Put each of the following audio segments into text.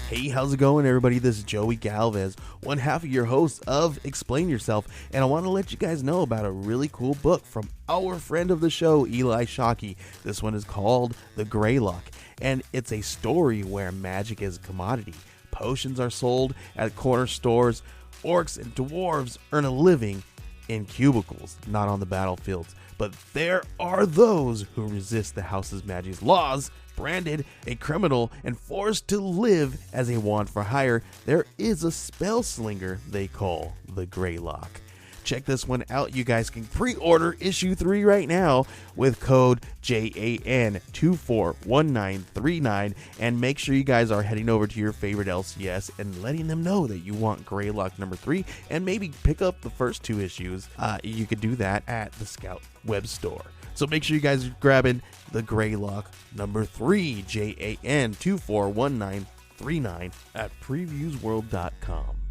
Hey, how's it going, everybody? This is Joey Galvez, one half of your host of Explain Yourself, and I want to let you guys know about a really cool book from our friend of the show, Eli Shockey. This one is called The Greylock, and it's a story where magic is a commodity. Potions are sold at corner stores. Orcs and dwarves earn a living in cubicles, not on the battlefields. But there are those who resist the house's magic's laws. Branded a criminal and forced to live as a wand for hire, there is a spell slinger they call the Greylock. Check this one out. You guys can pre-order issue 3 right now with code JAN241939, and make sure you guys are heading over to your favorite LCS and letting them know that you want Greylock number 3, and maybe pick up the first 2 issues. You could do that at the Scout web store. So make sure you guys are grabbing the Greylock number 3, JAN241939 at previewsworld.com.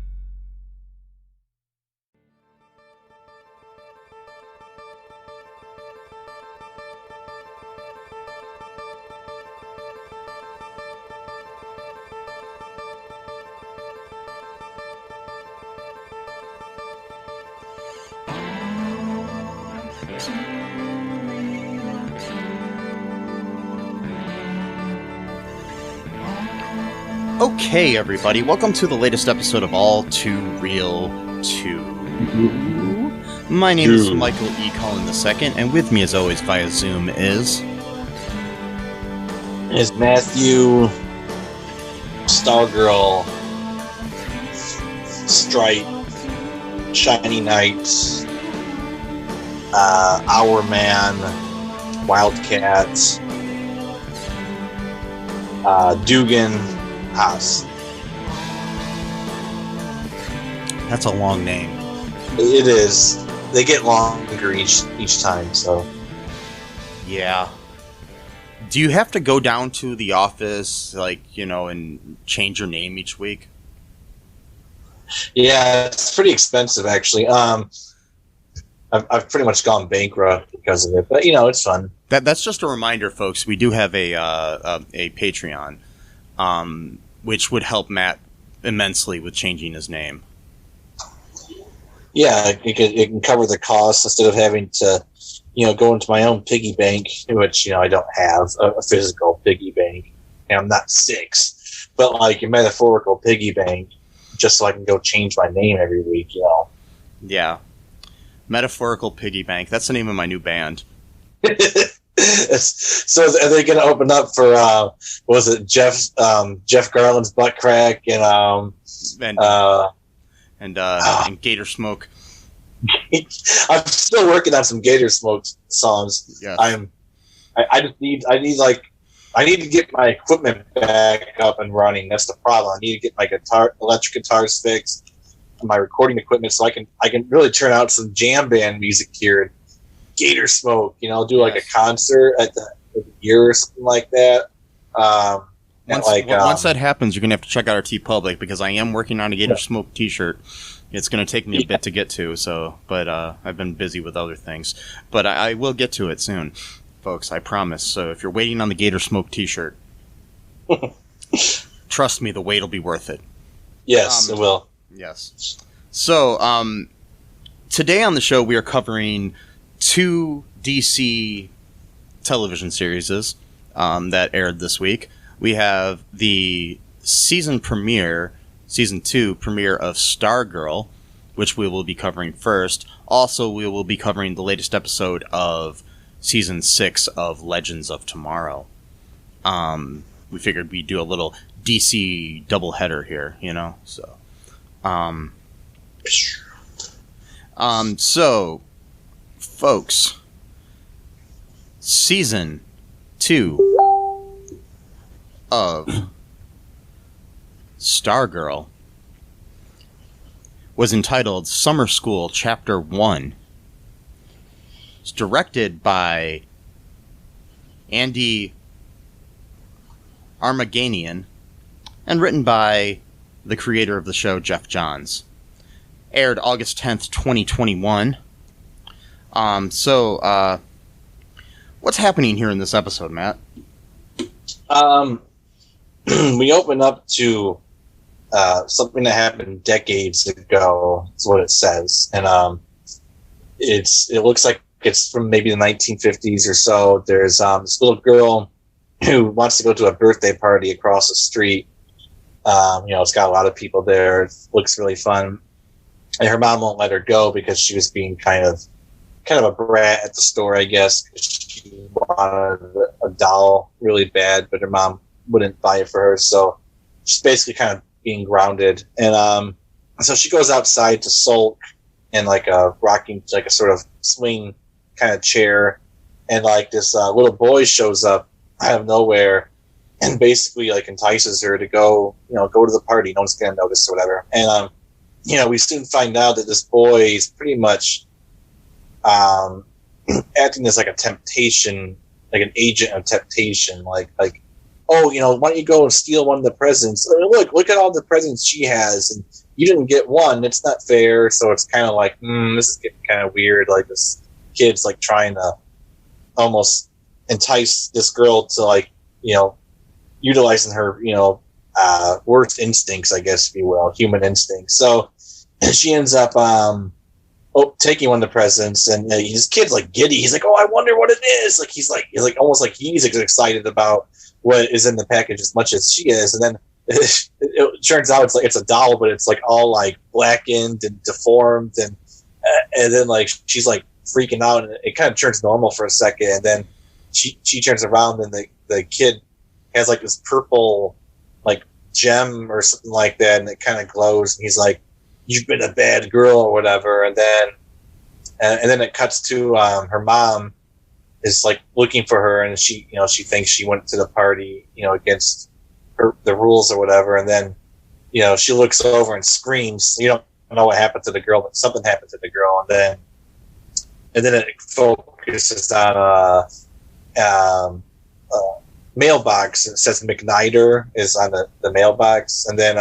Okay, everybody, welcome to the latest episode of All Too Real 2. My name is Michael E. Cullen II, and with me, as always, via Zoom is Matthew, Stargirl, Stripe, Shiny Knight, Our Man, Wildcat, Dugan, Haas. That's a long name. It is. They get longer each time, so. Yeah. Do you have to go down to the office, and change your name each week? Yeah, it's pretty expensive, actually. I've pretty much gone bankrupt because of it, but it's fun. That's just a reminder, folks. We do have a Patreon, which would help Matt immensely with changing his name. Yeah, it can cover the cost instead of having to, go into my own piggy bank, which, I don't have a physical piggy bank, and I'm not 6, but like a metaphorical piggy bank, just so I can go change my name every week, Yeah. Metaphorical piggy bank. That's the name of my new band. So are they going to open up for Jeff Garland's butt crack and Gator Smoke? I'm still working on some Gator Smoke songs. Yes. I need to get my equipment back up and running. That's the problem. I need to get my electric guitars fixed, my recording equipment, so I can really turn out some jam band music here. Gator Smoke, do like a concert at the year or something like that. Once that happens, you're gonna have to check out our TeePublic, because I am working on a Gator Smoke T-shirt. It's gonna take me a bit to get to, but I've been busy with other things. But I will get to it soon, folks. I promise. So if you're waiting on the Gator Smoke T-shirt, trust me, the wait will be worth it. Yes, it will. Yes. So today on the show, we are covering 2 DC television series that aired this week. We have the season 2 premiere of Stargirl, which we will be covering first. Also, we will be covering the latest episode of season 6 of Legends of Tomorrow. We figured we'd do a little DC doubleheader here, so. So, folks, season 2 of Stargirl was entitled Summer School Chapter 1. It's directed by Andy Armaganian and written by the creator of the show, Jeff Johns. Aired August 10th, 2021. What's happening here in this episode, Matt? We open up to something that happened decades ago. Is what it says, and it looks like it's from maybe the 1950s or so. There's this little girl who wants to go to a birthday party across the street. It's got a lot of people there. It looks really fun, and her mom won't let her go because she was being kind of a brat at the store, I guess. She wanted a doll really bad, but her mom wouldn't buy it for her, so she's basically kind of being grounded. And so she goes outside to sulk in like a rocking, like a sort of swing kind of chair, and like this little boy shows up out of nowhere and basically like entices her to go to the party. No one's gonna notice or whatever. And we soon find out that this boy is pretty much acting as like a temptation, like an agent of temptation, like oh, why don't you go and steal one of the presents? Look at all the presents she has, and you didn't get one. It's not fair. So it's kind of like, this is getting kind of weird. Like this kid's like trying to almost entice this girl to like, utilizing her, worst instincts, I guess, if you will, human instincts. So she ends up taking one of the presents, and his kid's like giddy. He's like, oh, I wonder what it is. Like he's like almost like he's excited about what is in the package as much as she is. And then it turns out it's a doll, but it's like all like blackened and deformed, and then like she's like freaking out, and it kind of turns normal for a second, and then she turns around, and the kid has like this purple like gem or something like that, and it kind of glows, and he's like, you've been a bad girl or whatever. And then it cuts to her mom is like looking for her, and she thinks she went to the party against the rules or whatever, and then she looks over and screams. You don't know what happened to the girl, but something happened to the girl, and then it focuses on a mailbox, and it says McNider is on the mailbox, and then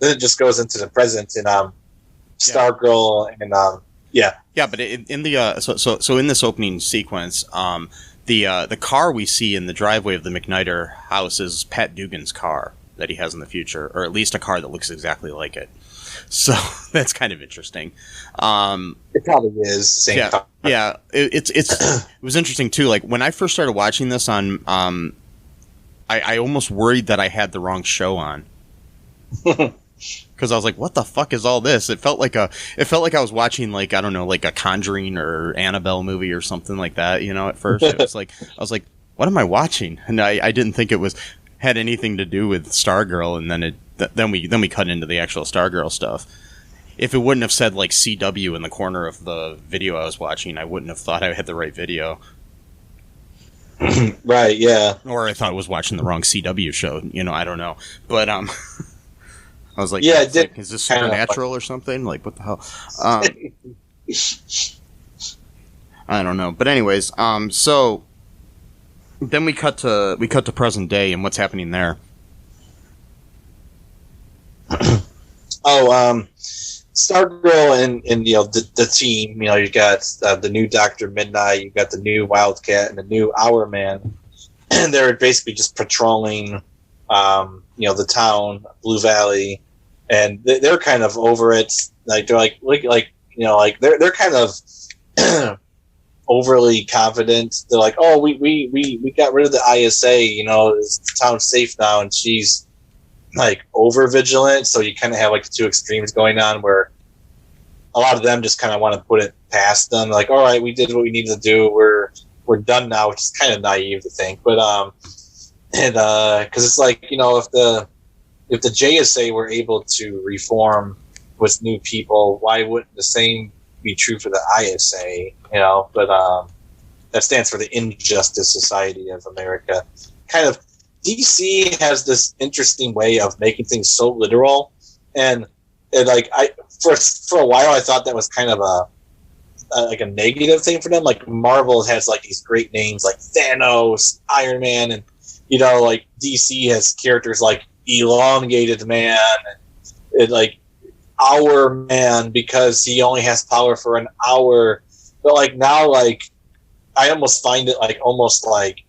it just goes into the present, and Stargirl, and but in the so in this opening sequence, the car we see in the driveway of the McNider house is Pat Dugan's car that he has in the future, or at least a car that looks exactly like it. So that's kind of interesting. It probably is the same car. Yeah, it was interesting too. Like when I first started watching this on, I almost worried that I had the wrong show on. Because I was like, "What the fuck is all this?" It felt like I was watching, like, I don't know, like a Conjuring or Annabelle movie or something like that. At first, I was like, "What am I watching?" And I didn't think it had anything to do with Stargirl. And then we cut into the actual Stargirl stuff. If it wouldn't have said like CW in the corner of the video I was watching, I wouldn't have thought I had the right video. Right? Yeah. Or I thought I was watching the wrong CW show. I don't know, but I was like, yeah, it did. Like, is this Supernatural or something? Like, what the hell? I don't know. But anyways, so then we cut to present day and what's happening there. Stargirl and the team. You got the new Dr. Midnight, you got the new Wildcat, and the new Hour Man, and they're basically just patrolling, the town, Blue Valley. And they're kind of over it. Like they're they're kind of overly confident. They're like, oh, we got rid of the ISA. The town's safe now, and she's like over vigilant. So you kind of have like the two extremes going on, where a lot of them just kind of want to put it past them. Like, all right, we did what we needed to do. We're done now, which is kind of naive to think. But because it's like if the JSA were able to reform with new people, why wouldn't the same be true for the ISA? But that stands for the Injustice Society of America. Kind of, DC has this interesting way of making things so literal, and like for a while I thought that was kind of a negative thing for them. Like Marvel has like these great names like Thanos, Iron Man, and like DC has characters like Elongated Man, and like Hour Man, because he only has power for an hour. But like now, like I almost find it like almost like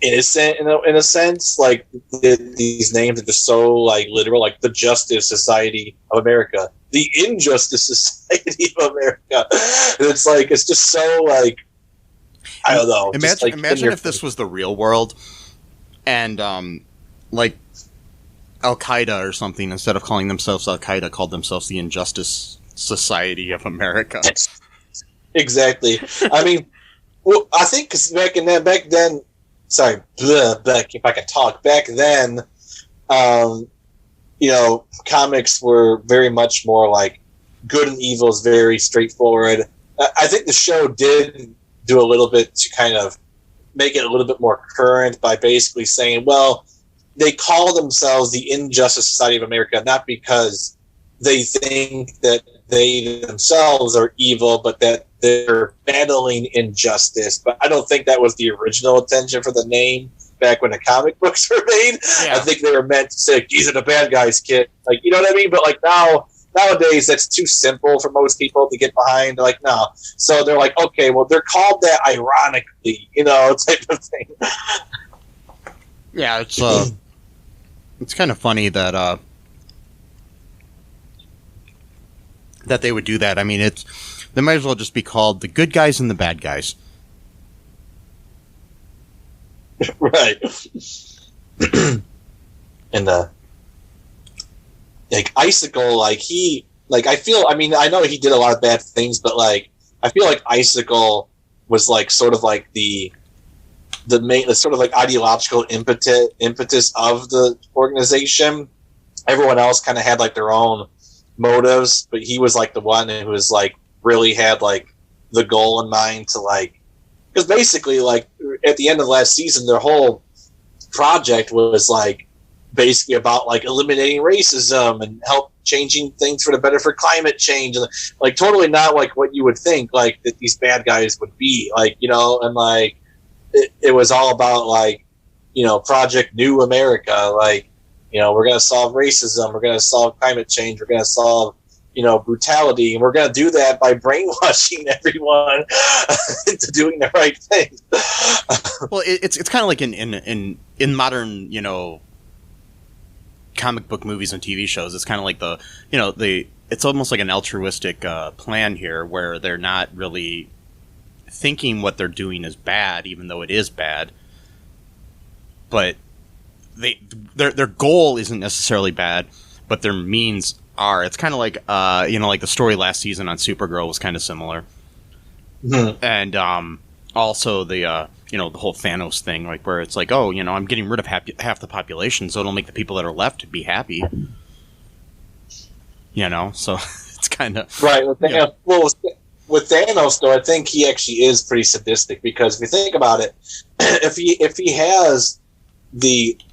innocent in a sense. Like these names are just so like literal, like the Justice Society of America, the Injustice Society of America. And it's just so like, I don't know. Imagine if this was the real world, and like Al Qaeda or something, instead of calling themselves Al Qaeda, called themselves the Injustice Society of America. Exactly. I mean, well, I think because back then, sorry, if I can talk, back then, comics were very much more like good and evil is very straightforward. I think the show did do a little bit to kind of make it a little bit more current by basically saying, well, they call themselves the Injustice Society of America not because they think that they themselves are evil, but that they're battling injustice. But I don't think that was the original intention for the name back when the comic books were made. Yeah. I think they were meant to say, these are the bad guys, kid. Like, you know what I mean? But like nowadays, that's too simple for most people to get behind. Like, no. So they're like, okay, well, they're called that ironically, type of thing. Yeah, it's kind of funny that that they would do that. I mean, they might as well just be called the good guys and the bad guys. Right. And like Icicle, I know he did a lot of bad things, but like I feel like Icicle was like sort of like the main, the sort of like ideological impetus of the organization. Everyone else kind of had like their own motives, but he was like the one who was like really had like the goal in mind to like, because basically like at the end of last season their whole project was like basically about like eliminating racism and help changing things for the better for climate change, and like totally not like what you would think like that these bad guys would be like, and like it was all about like Project New America, like we're going to solve racism, we're going to solve climate change, we're going to solve, brutality, and we're going to do that by brainwashing everyone into doing the right thing. Well, it's kind of like in modern, comic book movies and TV shows. It's kind of like it's almost like an altruistic plan here, where they're not really thinking what they're doing is bad, even though it is bad, but their goal isn't necessarily bad, but their means are. It's kind of like like the story last season on Supergirl was kind of similar. Mm-hmm. And also the the whole Thanos thing, like where it's like, oh, I'm getting rid of half the population, so it'll make the people that are left be happy. So it's kind of right. Well, with Thanos, though, I think he actually is pretty sadistic, because if you think about it, if he has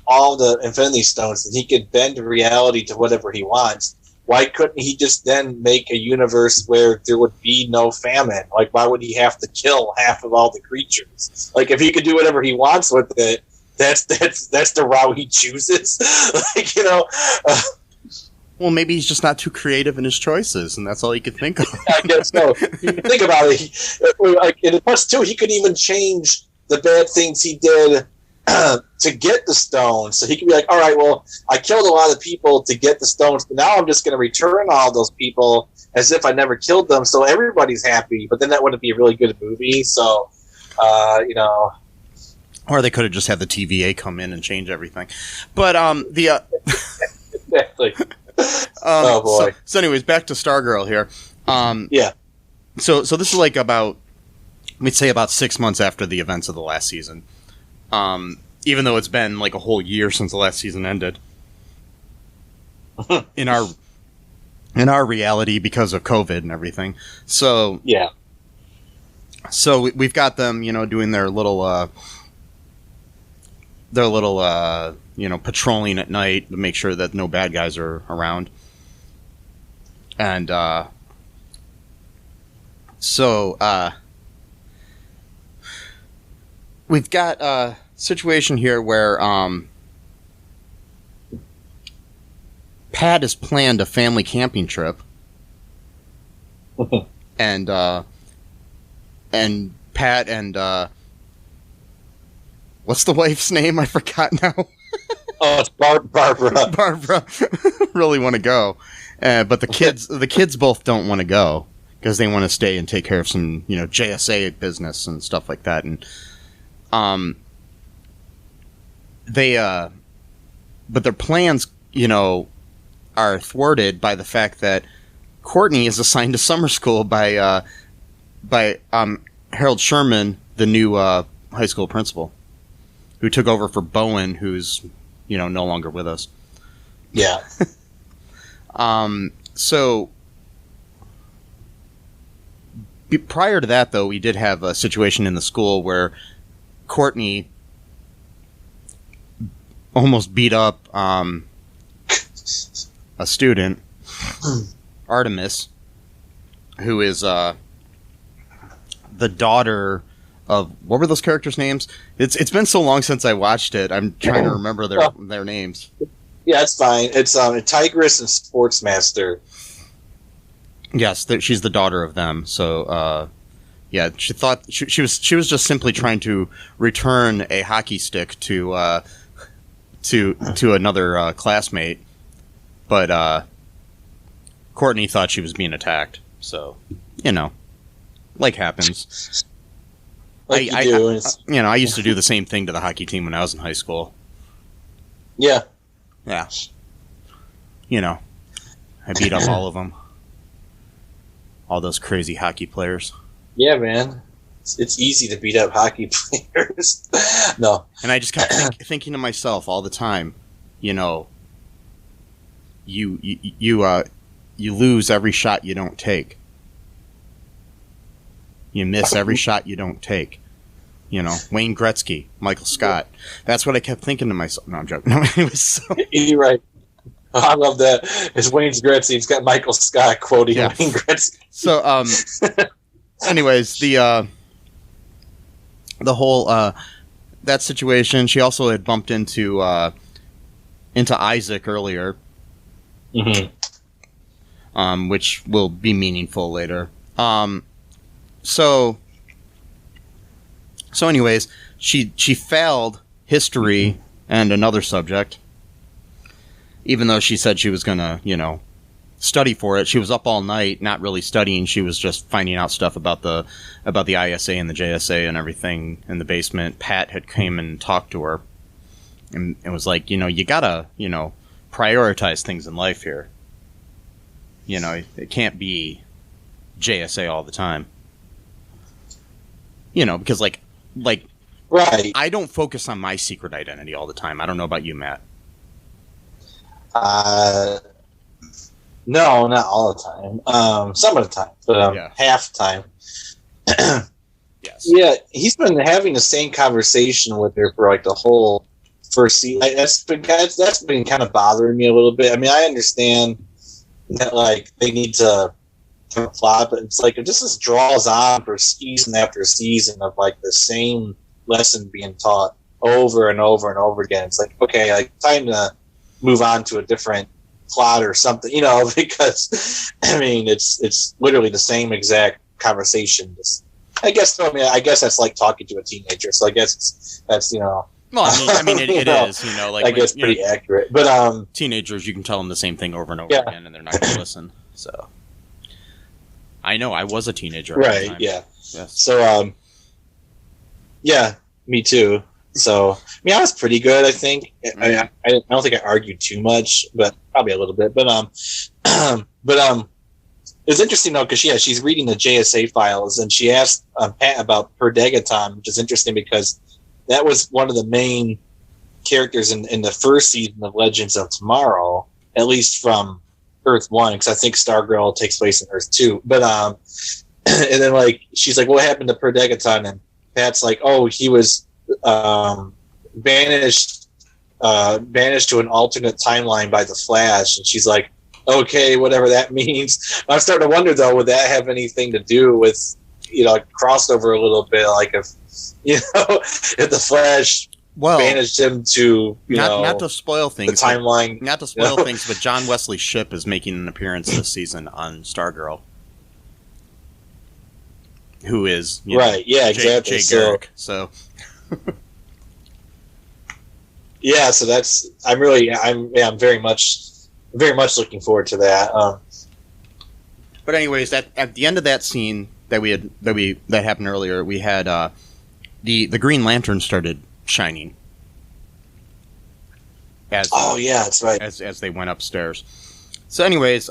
all the Infinity Stones, and he could bend reality to whatever he wants, why couldn't he just then make a universe where there would be no famine? Like, why would he have to kill half of all the creatures? Like, if he could do whatever he wants with it, that's the route he chooses. Like, well, maybe he's just not too creative in his choices, and that's all he could think of. I guess so. You think about it, and plus too, he could even change the bad things he did to get the stones. So he could be like, all right, well, I killed a lot of people to get the stones, but now I'm just going to return all those people as if I never killed them, so everybody's happy. But then that wouldn't be a really good movie. So, Or they could have just had the TVA come in and change everything. But exactly. Oh boy. So anyways, back to Stargirl here. Yeah. So this is like we'd say about 6 months after the events of the last season. Even though it's been like a whole year since the last season ended. in our reality, because of COVID and everything. So yeah. So we've got them, doing their little patrolling at night to make sure that no bad guys are around. And we've got a situation here where Pat has planned a family camping trip. and Pat and what's the wife's name? I forgot now. Oh, it's Barbara. Barbara really want to go, but the kids both don't want to go because they want to stay and take care of some JSA business and stuff like that, and but their plans are thwarted by the fact that Courtney is assigned to summer school by Harold Sherman, the new high school principal, who took over for Bowen, who's no longer with us. Yeah. So prior to that, though, we did have a situation in the school where Courtney almost beat up a student, Artemis, who is the daughter of, what were those characters' names? It's been so long since I watched it. I'm trying to remember their names. Yeah, it's fine. It's Tigress and Sportsmaster. Yes, she's the daughter of them. So, yeah, she thought she was just simply trying to return a hockey stick to another classmate, but Courtney thought she was being attacked. So, like happens. I used to do the same thing to the hockey team when I was in high school. Yeah. Yeah. I beat up all of them. All those crazy hockey players. Yeah, man. It's easy to beat up hockey players. No. And I just kept thinking to myself all the time, you lose every shot you don't take. You miss every shot you don't take. Wayne Gretzky, Michael Scott. That's what I kept thinking to myself. No, I'm joking. No, it was so... You're right. I love that. It's Wayne Gretzky. It's got Michael Scott quoting Wayne Gretzky. So, anyways, the whole that situation. She also had bumped into Isaac earlier, which will be meaningful later. So anyways, she failed history and another subject, even though she said she was gonna, study for it. She was up all night, not really studying. She was just finding out stuff about the ISA and the JSA and everything in the basement. Pat had came and talked to her, and it was like, you gotta, prioritize things in life here. It can't be JSA all the time. Because like right. I don't focus on my secret identity all the time. I don't know about you, Matt. No, not all the time. Some of the time, but half the time. Yes. Yeah, he's been having the same conversation with her for like the whole first season. That's been kind of bothering me a little bit. I mean, I understand that like they need to plot, but it's like it just draws on for season after season of like the same lesson being taught over and over and over again. It's like, okay, like time to move on to a different plot or something, because I mean it's literally the same exact conversation. I guess that's like talking to a teenager. So I guess that's Well, I mean, it is. Like I guess pretty accurate. But teenagers, you can tell them the same thing over and over again, and they're not going to listen. So I know I was a teenager, right? At the time. Yeah. Yes. So yeah, me too. So I mean, I was pretty good. I think. I don't think I argued too much, but probably a little bit. But it's interesting though because she's reading the JSA files and she asked Pat about Per Degaton, which is interesting because that was one of the main characters in the first season of Legends of Tomorrow, at least from Earth 1, because I think Stargirl takes place in Earth 2. But and then like she's like, what happened to Per Degaton? And Pat's like, oh, he was banished to an alternate timeline by the Flash. And she's like, okay, whatever that means. I'm starting to wonder though, would that have anything to do with crossed over a little bit, like if if the Flash banished him to not to spoil things, the timeline, not to spoil things, but John Wesley Shipp is making an appearance this season on Stargirl, who is right? Yeah, exactly. Jay Garrick. So yeah, so I'm very much looking forward to that. But anyways, at the end of that scene that happened earlier, we had the Green Lantern started shining. Yeah, that's right. As they went upstairs. So, anyways,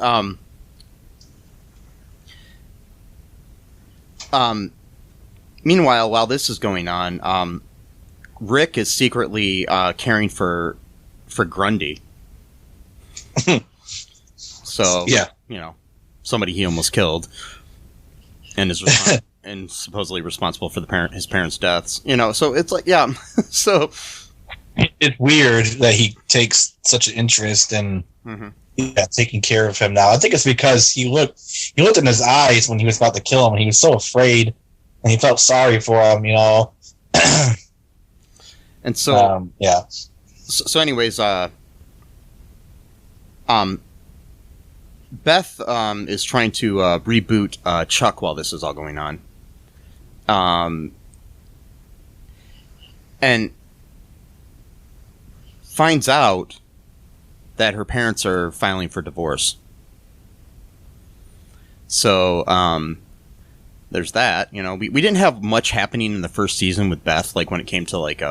meanwhile, while this is going on, Rick is secretly caring for Grundy. So, yeah, somebody he almost killed, and is and supposedly responsible for his parents' deaths. So it's like, yeah. So it's weird that he takes such an interest in taking care of him now. I think it's because he looked in his eyes when he was about to kill him, and he was so afraid, and he felt sorry for him, And so, yeah. So, anyways, Beth is trying to reboot Chuck while this is all going on, and finds out that her parents are filing for divorce. So, there's that. We didn't have much happening in the first season with Beth. Like, when it came to like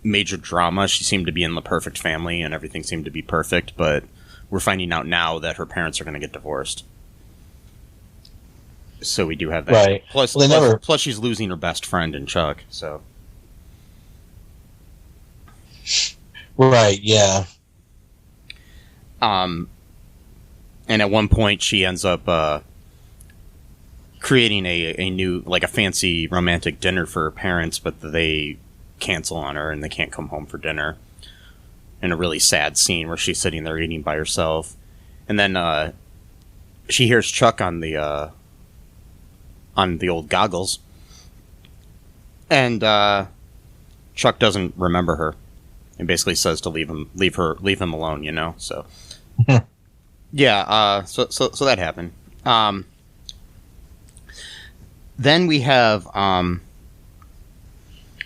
major drama, she seemed to be in the perfect family and everything seemed to be perfect. But we're finding out now that her parents are going to get divorced. So we do have that. Right. Plus, she's losing her best friend in Chuck. So. Right. Yeah. And at one point, she ends up creating a new, like a fancy romantic dinner for her parents, but they cancel on her and they can't come home for dinner. In a really sad scene where she's sitting there eating by herself, and then she hears Chuck on the old goggles, and Chuck doesn't remember her, and basically says to leave him alone. So. Yeah, so that happened. Then we have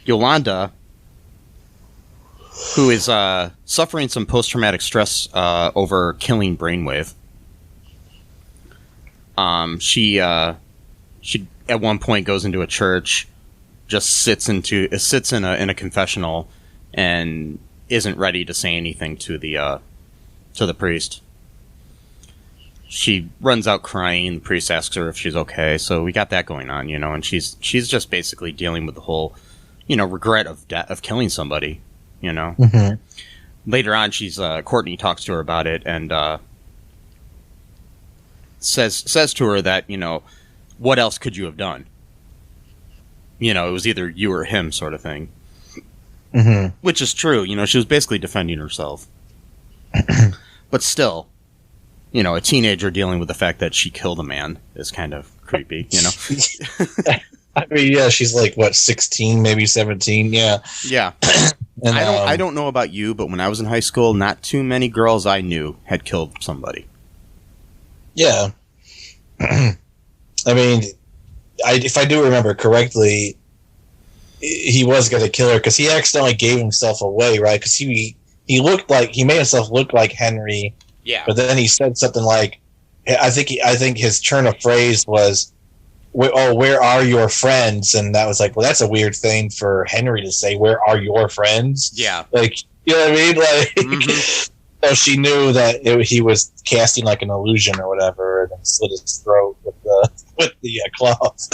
Yolanda, who is suffering some post-traumatic stress over killing Brainwave. She at one point goes into a church, just sits in a confessional, and isn't ready to say anything to the priest. She runs out crying, and the priest asks her if she's okay. So we got that going on, and she's just basically dealing with the whole, regret of killing somebody, Mm-hmm. Later on, Courtney talks to her about it and says to her that, what else could you have done? It was either you or him, sort of thing. Mm-hmm. Which is true. She was basically defending herself. But still, a teenager dealing with the fact that she killed a man is kind of creepy, I mean, yeah, she's like, what, 16, maybe 17? Yeah. Yeah. And, I don't know about you, but when I was in high school, not too many girls I knew had killed somebody. Yeah. I mean, if I do remember correctly, he was going to kill her because he accidentally gave himself away, right? Because he made himself look like Henry. Yeah. But then he said something like, I think his turn of phrase was, where are your friends? And that was like, well, that's a weird thing for Henry to say, where are your friends? Yeah. Like, you know what I mean? Like, mm-hmm. So she knew that he was casting like an illusion or whatever, and then slit his throat with the claws.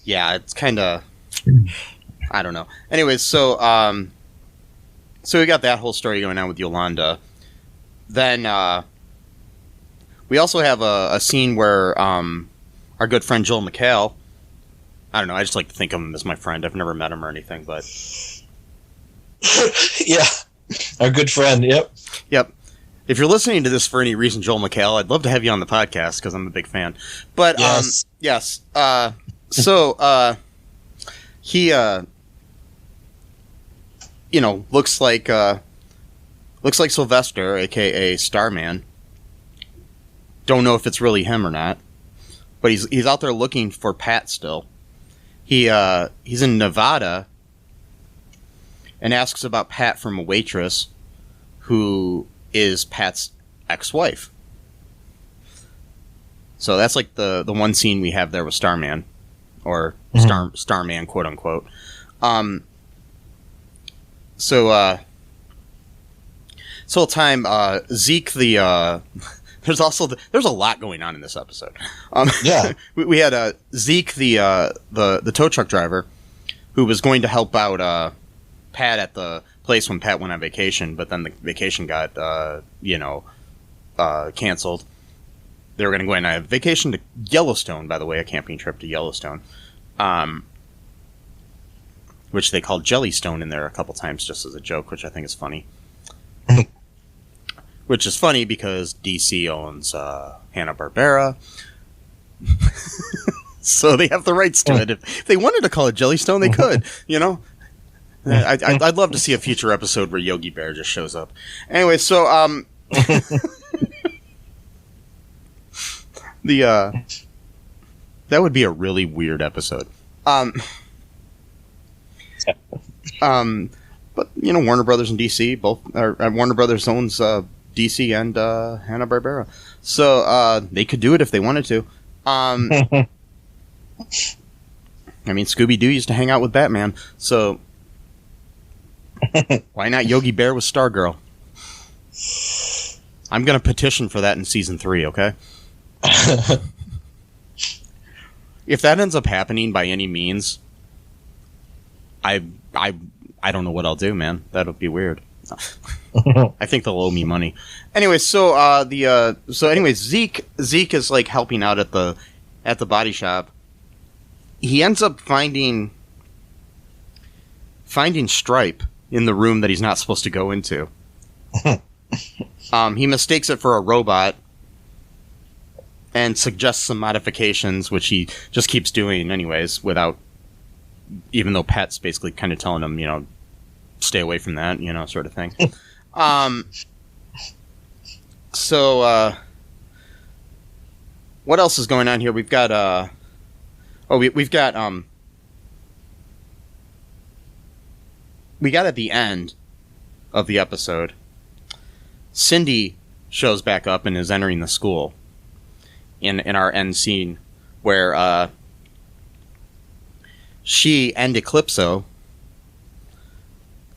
Yeah, it's kind of, I don't know. Anyways, so we got that whole story going on with Yolanda. Then we also have a scene where our good friend Joel McHale, I don't know, I just like to think of him as my friend. I've never met him or anything, but... Yeah, our good friend, yep. Yep. If you're listening to this for any reason, Joel McHale, I'd love to have you on the podcast, because I'm a big fan. But, yes. Yes. So, he, looks like Sylvester, a.k.a. Starman. Don't know if it's really him or not. But he's out there looking for Pat still. He's in Nevada, and asks about Pat from a waitress who is Pat's ex-wife. So that's like the one scene we have there with Starman, or Starman, quote unquote. So time Zeke there's a lot going on in this episode. We had Zeke the tow truck driver who was going to help out Pat at the place when Pat went on vacation, but then the vacation got canceled. They were going to go on a vacation to Yellowstone, by the way, a camping trip to Yellowstone, which they called Jellystone in there a couple times just as a joke, which I think is funny. Which is funny because DC owns Hanna-Barbera. So they have the rights to it. If they wanted to call it Jellystone, they could, I'd love to see a future episode where Yogi Bear just shows up. Anyway, so that would be a really weird episode. But Warner Brothers and DC both Warner Brothers owns DC and Hanna-Barbera, so they could do it if they wanted to. I mean, Scooby-Doo used to hang out with Batman, so why not Yogi Bear with Stargirl? I'm going to petition for that in season 3, okay? If that ends up happening by any means, I don't know what I'll do, man. That'll be weird. I think they'll owe me money. Anyway, so Zeke is like helping out at the body shop. He ends up finding Stripe in the room that he's not supposed to go into. He mistakes it for a robot and suggests some modifications, which he just keeps doing anyways, even though Pat's basically kind of telling him, stay away from that, sort of thing. What else is going on here? We've got we got at the end of the episode, Cindy shows back up and is entering the school in our end scene where she and Eclipso,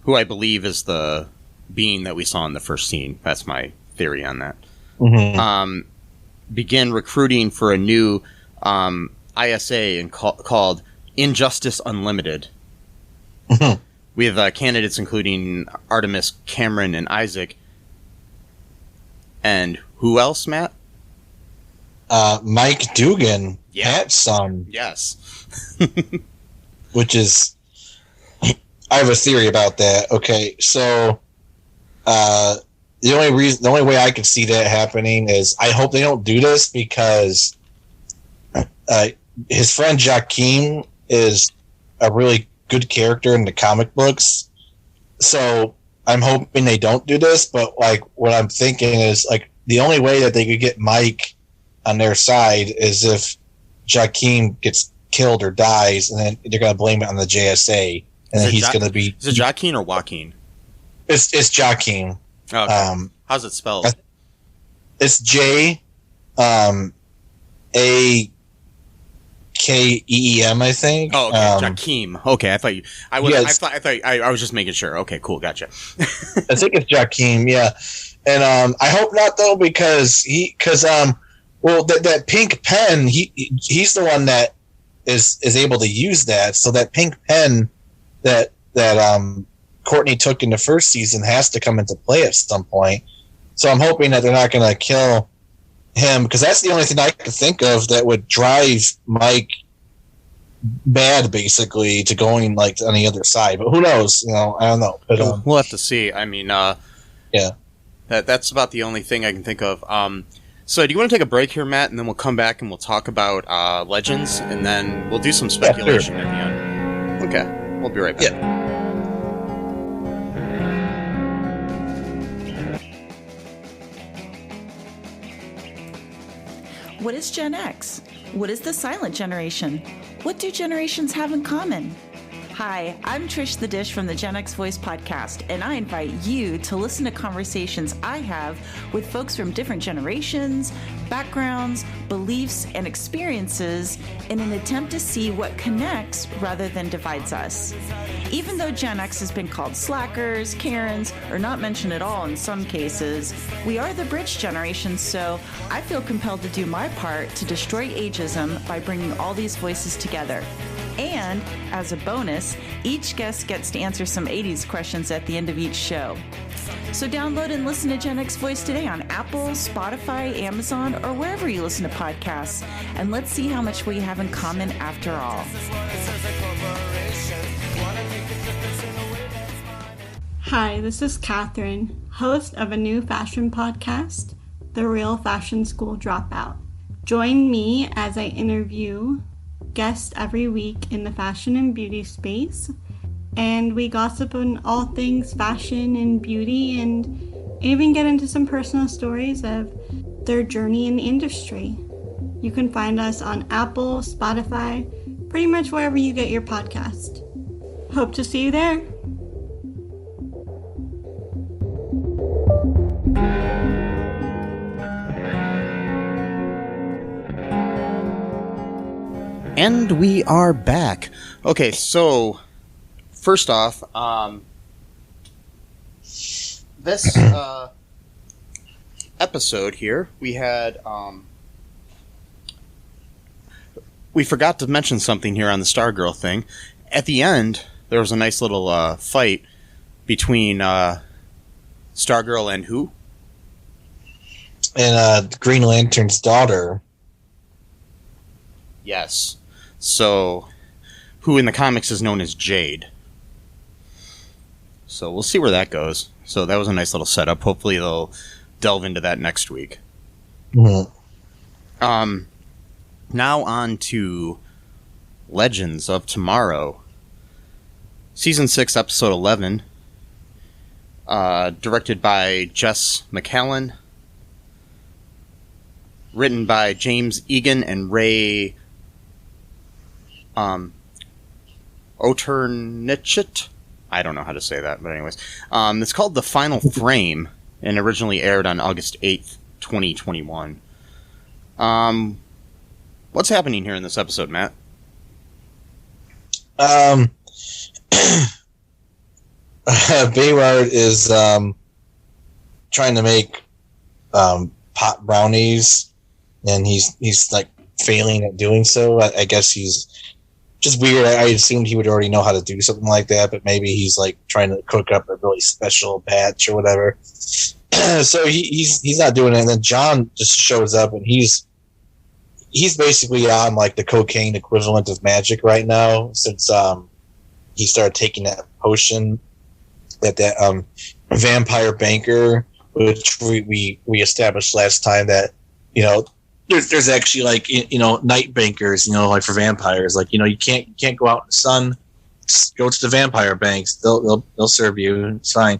who I believe is the being that we saw in the first scene, that's my theory on that, begin recruiting for a new ISA called Injustice Unlimited. We have candidates including Artemis, Cameron, and Isaac. And who else, Matt? Mike Dugan, Pat's son. Yes. Which is... I have a theory about that. Okay, so the only way I could see that happening is I hope they don't do this because his friend Jakeem is a really good character in the comic books. So I'm hoping they don't do this, but like what I'm thinking is like the only way that they could get Mike on their side is if Jakeem gets killed or dies, and then they're going to blame it on the JSA. And then he's going to be... Is it Jakeem or Joaquin? It's Jakeem. Okay. How's it spelled? It's J A Keem, I think. Oh, okay, Jakeem. Okay, I thought you. I was just making sure. Okay, cool, gotcha. I think it's Jakeem. Yeah, and I hope not though because that pink pen he's the one that is able to use that. So that pink pen that Courtney took in the first season has to come into play at some point. So I'm hoping that they're not going to kill him because that's the only thing I can think of that would drive Mike bad, basically, to going like on the other side. But who knows? I don't know. But, we'll have to see. I mean, yeah, that's about the only thing I can think of. So do you want to take a break here, Matt, and then we'll come back and we'll talk about Legends, and then we'll do some speculation at the end. Okay, we'll be right back. Yeah. What is Gen X? What is the silent generation? What do generations have in common? Hi, I'm Trish the Dish from the Gen X Voice podcast, and I invite you to listen to conversations I have with folks from different generations, backgrounds, beliefs, and experiences in an attempt to see what connects rather than divides us. Even though Gen X has been called slackers, Karens, or not mentioned at all in some cases, we are the bridge generation, so I feel compelled to do my part to destroy ageism by bringing all these voices together. And, as a bonus, each guest gets to answer some 80s questions at the end of each show. So download and listen to Gen X Voice today on Apple, Spotify, Amazon, or wherever you listen to podcasts. And let's see how much we have in common after all. Hi, this is Catherine, host of a new fashion podcast, The Real Fashion School Dropout. Join me as I interview guests every week in the fashion and beauty space, and we gossip on all things fashion and beauty, and even get into some personal stories of their journey in the industry. You can find us on Apple, Spotify, pretty much wherever you get your podcast. Hope to see you there. And we are back. Okay, so first off, this episode here, we had we forgot to mention something here on the Stargirl thing. At the end, there was a nice little fight between Stargirl and who? And Green Lantern's daughter. Yes. So, who in the comics is known as Jade. So we'll see where that goes. So that was a nice little setup. Hopefully they'll delve into that next week. Mm-hmm. Now on to Legends of Tomorrow. Season 6, Episode 11. Directed by Jess McCallan. Written by James Egan and Ray Oternichit. I don't know how to say that, but anyways. It's called The Final Frame and originally aired on August 8th, 2021. What's happening here in this episode, Matt? Bayward is trying to make pot brownies, and he's like failing at doing so. I guess he's just weird. I assumed he would already know how to do something like that, but maybe he's like trying to cook up a really special batch or whatever. So he's not doing it. And then John just shows up, and he's basically on like the cocaine equivalent of magic right now, since he started taking that potion that vampire banker, which we established last time that, you know, there's actually like, you know, night bankers, you know, like for vampires, like, you know, you can't go out in the sun. Just go to the vampire banks. They'll serve you. It's fine.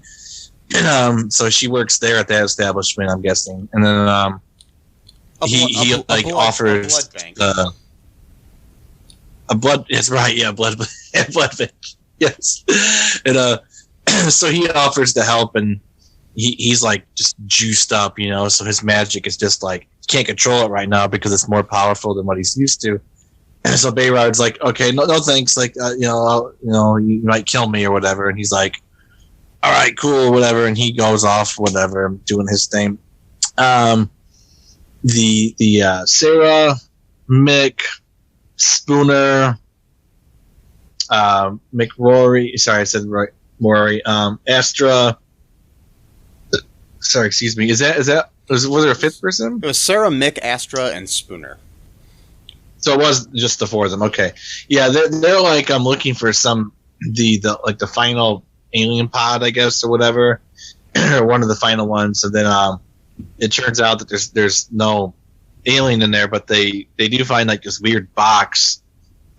And, so she works there at that establishment, I'm guessing. And then he offers a blood. It's right, yeah, blood bank. Yes, and so he offers to help, and he's like just juiced up, you know. So his magic is just like, he can't control it right now because it's more powerful than what he's used to. And so Bayrod's like, okay, no thanks, like you might kill me or whatever. And he's like, all right, cool, whatever. And he goes off, whatever, doing his thing. The Sarah, Mick, Spooner, McRory. Sorry, I said right. Rory, Astra. Sorry, excuse me. Was there a fifth person? It was Sarah, Mick, Astra, and Spooner. So it was just the four of them. Okay, yeah, they're like, I'm looking for the final alien pod, I guess, or whatever, or one of the final ones. And then it turns out that there's no alien in there, but they do find like this weird box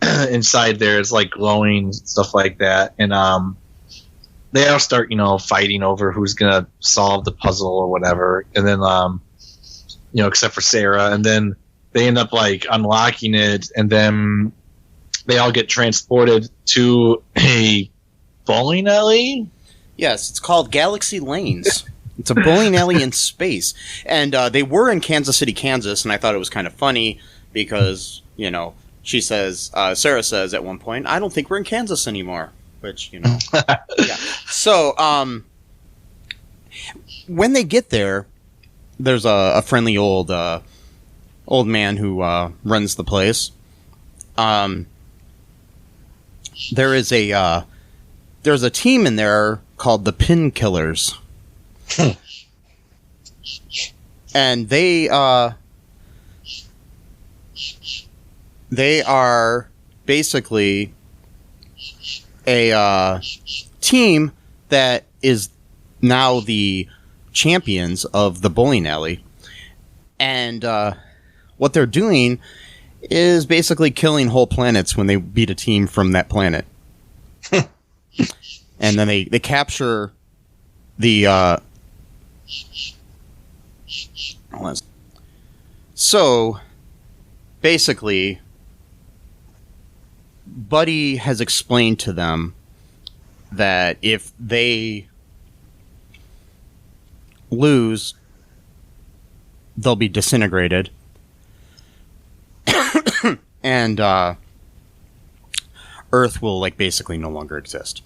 inside there. It's like glowing, stuff like that, and they all start, you know, fighting over who's gonna solve the puzzle or whatever. And then you know, except for Sarah, and then they end up like unlocking it, and then they all get transported to a bowling alley. Yes, it's called Galaxy Lanes. It's a bowling alley in space. And they were in Kansas City, Kansas, and I thought it was kind of funny because, you know, she says, Sarah says at one point, I don't think we're in Kansas anymore. Which, you know. Yeah. So, when they get there, there's a friendly old man who runs the place. There's a team in there called the Pin Killers. And they are basically a team that is now the champions of the bowling alley. And what they're doing is basically killing whole planets when they beat a team from that planet. And then they capture the so basically Buddy has explained to them that if they lose, they'll be disintegrated. And Earth will like basically no longer exist.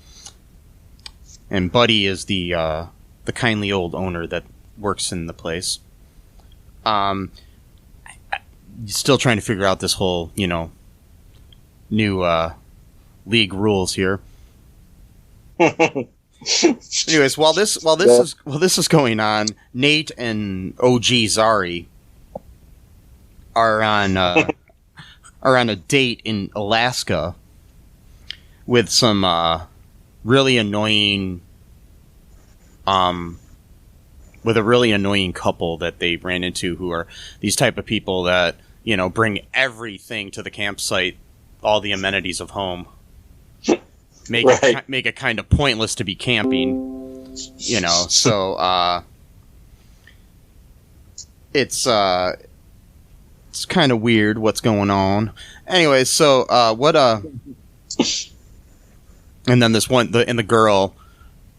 And Buddy is the kindly old owner that works in the place. Still trying to figure out this whole, you know, new league rules here. Anyways, while this is going on, Nate and OG Zari are on a date in Alaska with some really annoying with a really annoying couple that they ran into, who are these type of people that, you know, bring everything to the campsite, all the amenities of home, make it kind of pointless to be camping, you know. So it's kind of weird what's going on. Anyway, so and then the girl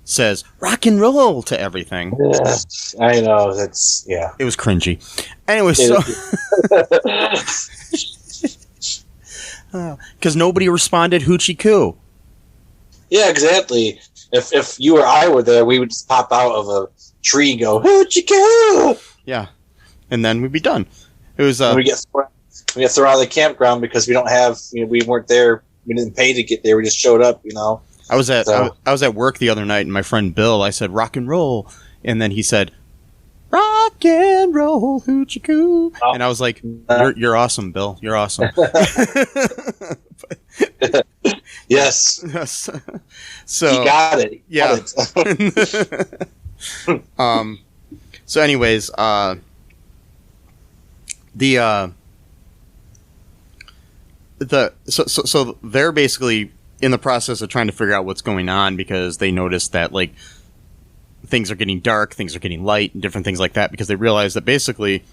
says rock and roll to everything. Yes, I know, that's, yeah. It was cringy. Anyway, so because nobody responded hoochie coo. Yeah, exactly. If you or I were there, we would just pop out of a tree and go hoochie coo. Yeah, and then we'd be done. It was we get thrown out of the campground because we don't have, you know, we weren't there. We didn't pay to get there. We just showed up, you know. I was at work the other night, and my friend Bill, I said rock and roll, and then he said rock and roll hoochie coo, and I was like, you're awesome, Bill. You're awesome. Yes. So he got it. Yeah. So anyways, so they're basically in the process of trying to figure out what's going on, because they notice that, like, things are getting dark, things are getting light, and different things like that, because they realize that basically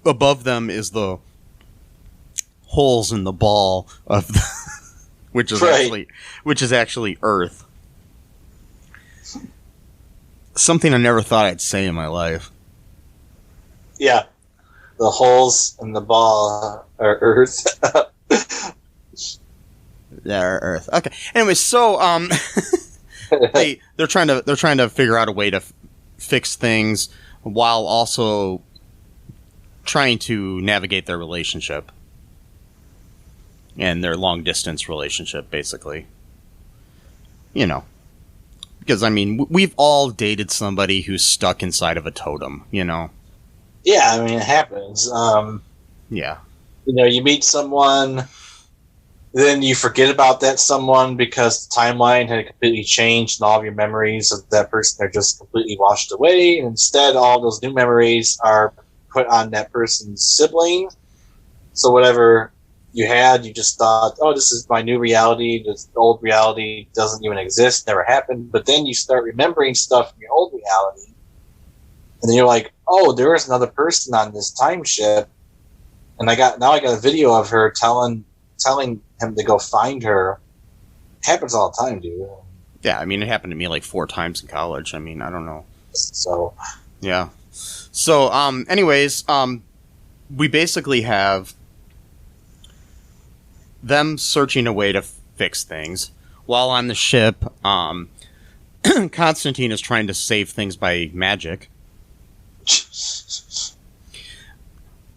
above them is the holes in the ball of the which is actually Earth. Something I never thought I'd say in my life. Yeah. The holes in the ball are Earth. Yeah, Earth. Okay. Anyway, so they're trying to figure out a way to fix things while also trying to navigate their relationship and their long distance relationship, basically. You know, because I mean, we've all dated somebody who's stuck inside of a totem. You know. Yeah, I mean, it happens. Yeah. You know, you meet someone, then you forget about that someone because the timeline had completely changed, and all of your memories of that person are just completely washed away. And instead, all those new memories are put on that person's sibling. So whatever you had, you just thought, oh, this is my new reality. This old reality doesn't even exist, never happened. But then you start remembering stuff from your old reality. And then you're like, oh, there was another person on this time ship. And I got a video of her telling telling him to go find her. It happens all the time, dude. Yeah, I mean, it happened to me like 4 times in college. I mean, I don't know. So, yeah. So, anyways, we basically have them searching a way to fix things. While on the ship, Constantine is trying to save things by magic.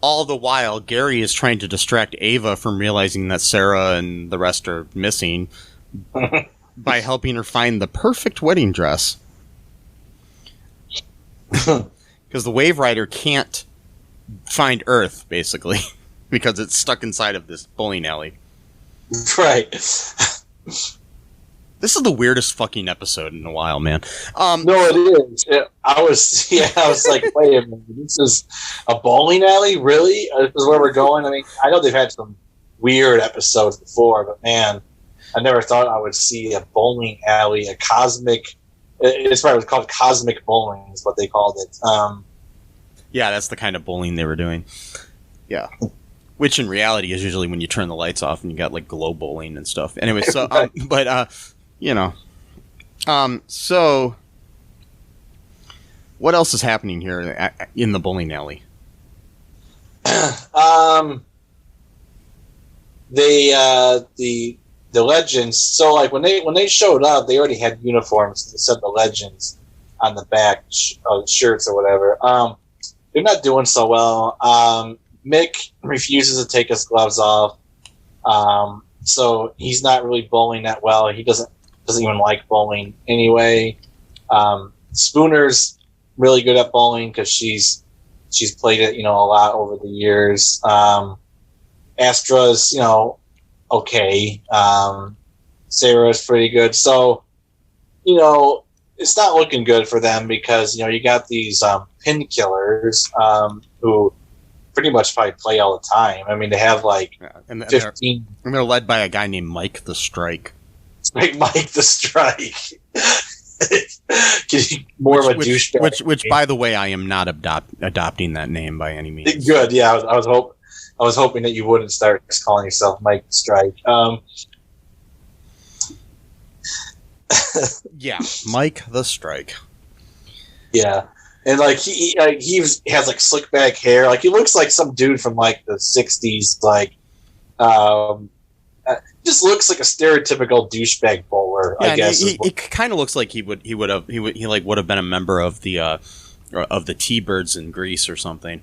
All the while, Gary is trying to distract Ava from realizing that Sarah and the rest are missing by helping her find the perfect wedding dress. Because the Wave Rider can't find Earth, basically, because it's stuck inside of this bowling alley. right. This is the weirdest fucking episode in a while, man. No, it is. I was like, wait a minute, this is a bowling alley? Really? This is where we're going? I mean, I know they've had some weird episodes before, but man, I never thought I would see a bowling alley, a cosmic. It's right. It was called cosmic bowling, is what they called it. Yeah, that's the kind of bowling they were doing. Yeah. Which in reality is usually when you turn the lights off and you got like glow bowling and stuff. Anyway, so, you know. So, what else is happening here in the bowling alley? The legends. So, like when they showed up, they already had uniforms that said the legends on the back of the shirts or whatever. They're not doing so well. Mick refuses to take his gloves off, so he's not really bowling that well. He doesn't even like bowling anyway. Spooner's really good at bowling because she's played it, a lot over the years. Astra's, okay. Sarah's pretty good. So, it's not looking good for them because, you got these pin killers who pretty much probably play all the time. I mean, they have like 15. And they're led by a guy named Mike the Strike. It's like Mike the Strike. More of a douchebag. Which, by the way, I am not adopting that name by any means. Good, yeah. I was hoping that you wouldn't start calling yourself Mike the Strike. Yeah, Mike the Strike. Yeah, and like he has like slick back hair. Like he looks like some dude from like the '60s. Like, just looks like a stereotypical douchebag bowler. Yeah, I guess he kind of looks like he would have been a member of the T-Birds in Greece or something.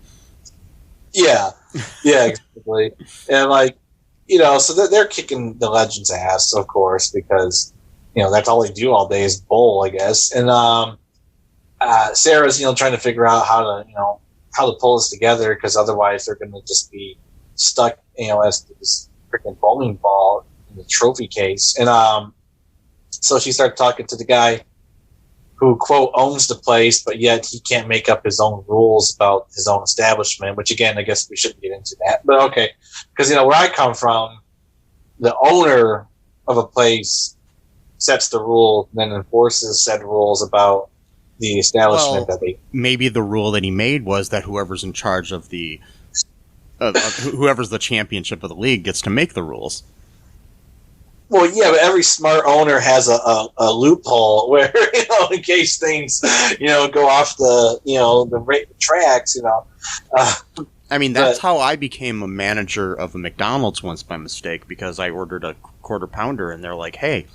Yeah, exactly. And like, so they're kicking the Legends' ass, of course, because that's all they do all day is bowl, I guess. And Sarah's trying to figure out how to pull this together because otherwise they're going to just be stuck as this freaking bowling ball in the trophy case. And so she started talking to the guy who, quote, owns the place, but yet he can't make up his own rules about his own establishment, which, again, I guess we shouldn't get into that. But okay, because, where I come from, the owner of a place sets the rule and then enforces said rules about the establishment that they... Maybe the rule that he made was that whoever's in charge of the... whoever's the championship of the league gets to make the rules. Well, yeah, but every smart owner has a loophole where, in case things, go off the tracks, I mean, that's how I became a manager of a McDonald's once by mistake because I ordered a quarter pounder and they're like, hey,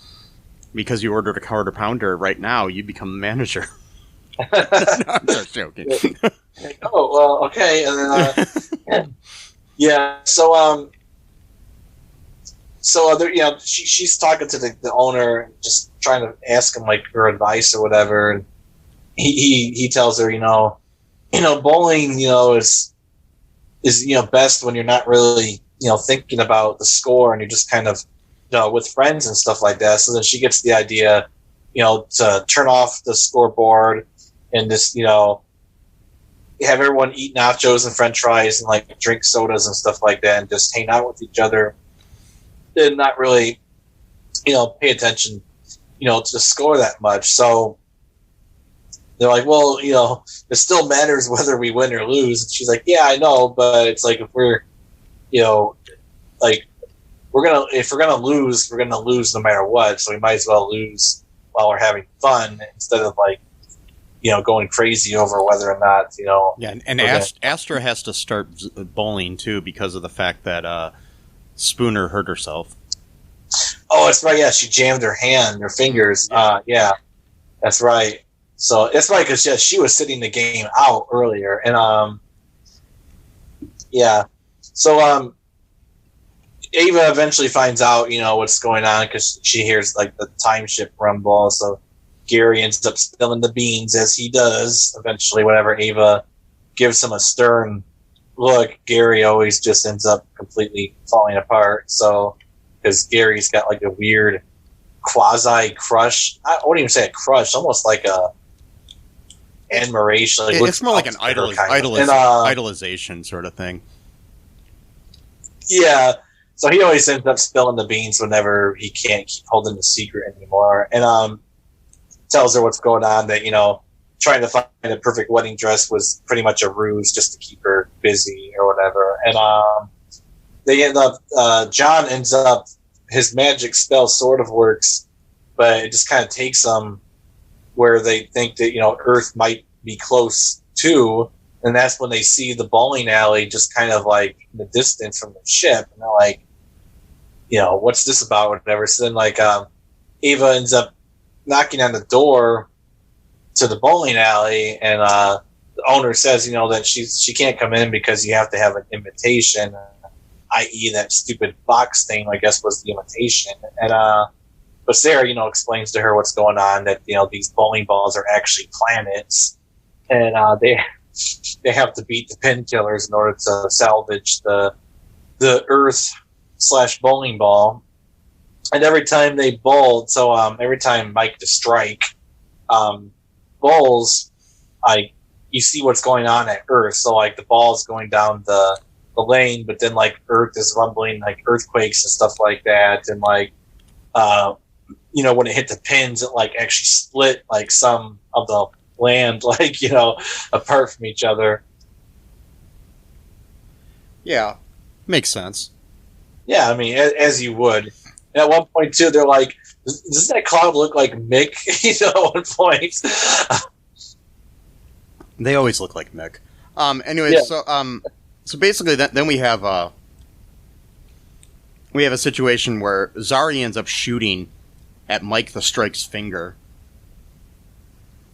because you ordered a quarter pounder right now, you become a manager. No, I'm just joking. Oh, well, okay. And then, yeah, so, she's talking to the owner, just trying to ask him like her advice or whatever. And he tells her, bowling, is best when you're not really, thinking about the score and you're just kind of, with friends and stuff like that. So then she gets the idea, to turn off the scoreboard and just, have everyone eat nachos and French fries and like drink sodas and stuff like that and just hang out with each other. And not really, pay attention, to the score that much. So they're like, well, it still matters whether we win or lose. And she's like, yeah, I know, but it's like if we're, like if we're gonna lose, we're gonna lose no matter what. So we might as well lose while we're having fun instead of like, going crazy over whether or not, Yeah, and Astra has to start bowling too because of the fact that Spooner hurt herself. Oh, that's right. Yeah, she jammed her fingers. Yeah, that's right. So it's right because she was sitting the game out earlier, and yeah. So Ava eventually finds out, what's going on because she hears like the time ship rumble. So Gary ends up spilling the beans as he does. Eventually, whenever Ava gives him a stern look, Gary always just ends up completely falling apart. So because Gary's got like a weird quasi crush. I wouldn't even say a crush, almost like a admiration. Like it's more like an idolization sort of thing. Yeah. So he always ends up spilling the beans whenever he can't keep holding the secret anymore. And tells her what's going on, that, trying to find a perfect wedding dress was pretty much a ruse just to keep her busy or whatever. And they end up, John ends up, his magic spell sort of works, but it just kind of takes them where they think that, Earth might be close to, and that's when they see the bowling alley just kind of like in the distance from the ship, and they're like, what's this about, whatever. So then like Ava ends up knocking on the door to the bowling alley, and the owner says, that she can't come in because you have to have an invitation, i.e. that stupid box thing, I guess, was the invitation. And but Sarah, explains to her what's going on, that these bowling balls are actually planets, and they have to beat the pin killers in order to salvage the Earth / bowling ball. And every time they bowl, so every time Mike the Strike bowls, you see what's going on at Earth. So like the ball's going down the lane, but then like Earth is rumbling, like earthquakes and stuff like that, and like when it hit the pins, it like actually split like some of the land, like apart from each other. Yeah, makes sense. Yeah, I mean, as you would. And at one point too, they're like, "Doesn't that cloud look like Mick?" At one point. They always look like Mick. Anyways, yeah. So basically, then we have a situation where Zari ends up shooting at Mike the Strike's finger,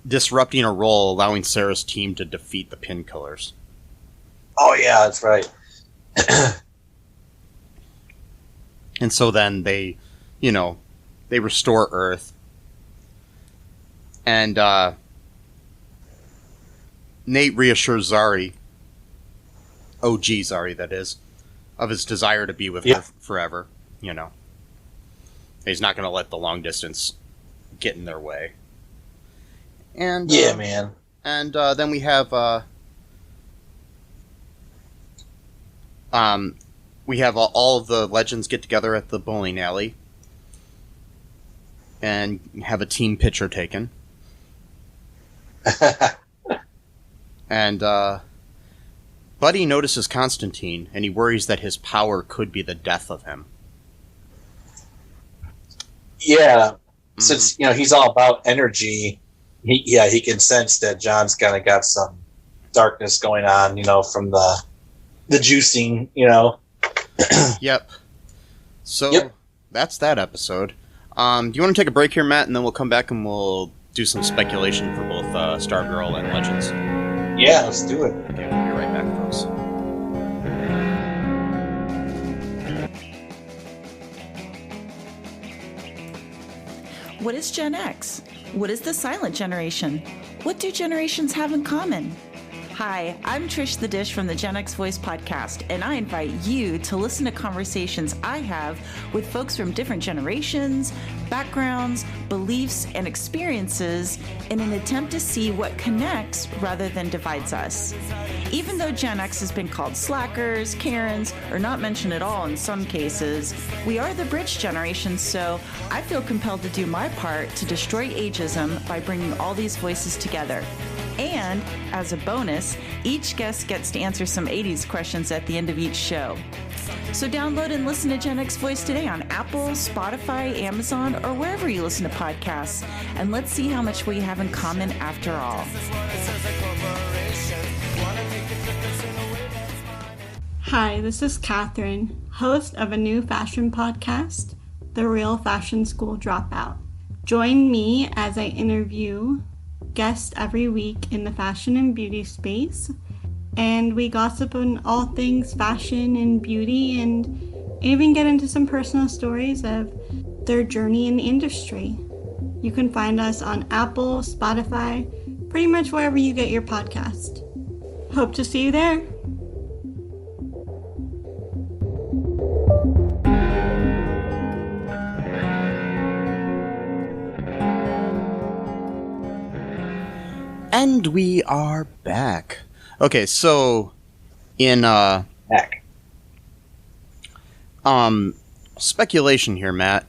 disrupting a roll, allowing Sarah's team to defeat the pin killers. Oh yeah, that's right. And so then they restore Earth, and Nate reassures Zari, OG Zari that is, of his desire to be with her forever. He's not going to let the long distance get in their way. And man. And then we have all of the legends get together at the bowling alley and have a team picture taken. And Buddy notices Constantine, and he worries that his power could be the death of him. Yeah, since he's all about energy, he can sense that John's kind of got some darkness going on, from the juicing, Yep. So that's that episode. Do you want to take a break here, Matt, and then we'll come back and we'll do some speculation for both Stargirl and Legends? Yeah, let's do it. Okay, we'll be right back, folks. What is Gen X? What is the silent generation? What do generations have in common? Hi, I'm Trish the Dish from the Gen X Voice podcast, and I invite you to listen to conversations I have with folks from different generations, backgrounds, beliefs, and experiences in an attempt to see what connects rather than divides us. Even though Gen X has been called slackers, Karens, or not mentioned at all in some cases, we are the bridge generation, so I feel compelled to do my part to destroy ageism by bringing all these voices together. And as a bonus, each guest gets to answer some 80s questions at the end of each show. So download and listen to Gen X Voice today on Apple, Spotify, Amazon, or wherever you listen to podcasts. And let's see how much we have in common after all. Hi, this is Catherine, host of a new fashion podcast, The Real Fashion School Dropout. Join me as I interview guests every week in the fashion and beauty space, and we gossip on all things fashion and beauty, and even get into some personal stories of their journey in the industry. You can find us on Apple, Spotify, pretty much wherever you get your podcast. Hope to see you there. And we are back. Okay, so in Back. speculation here, Matt.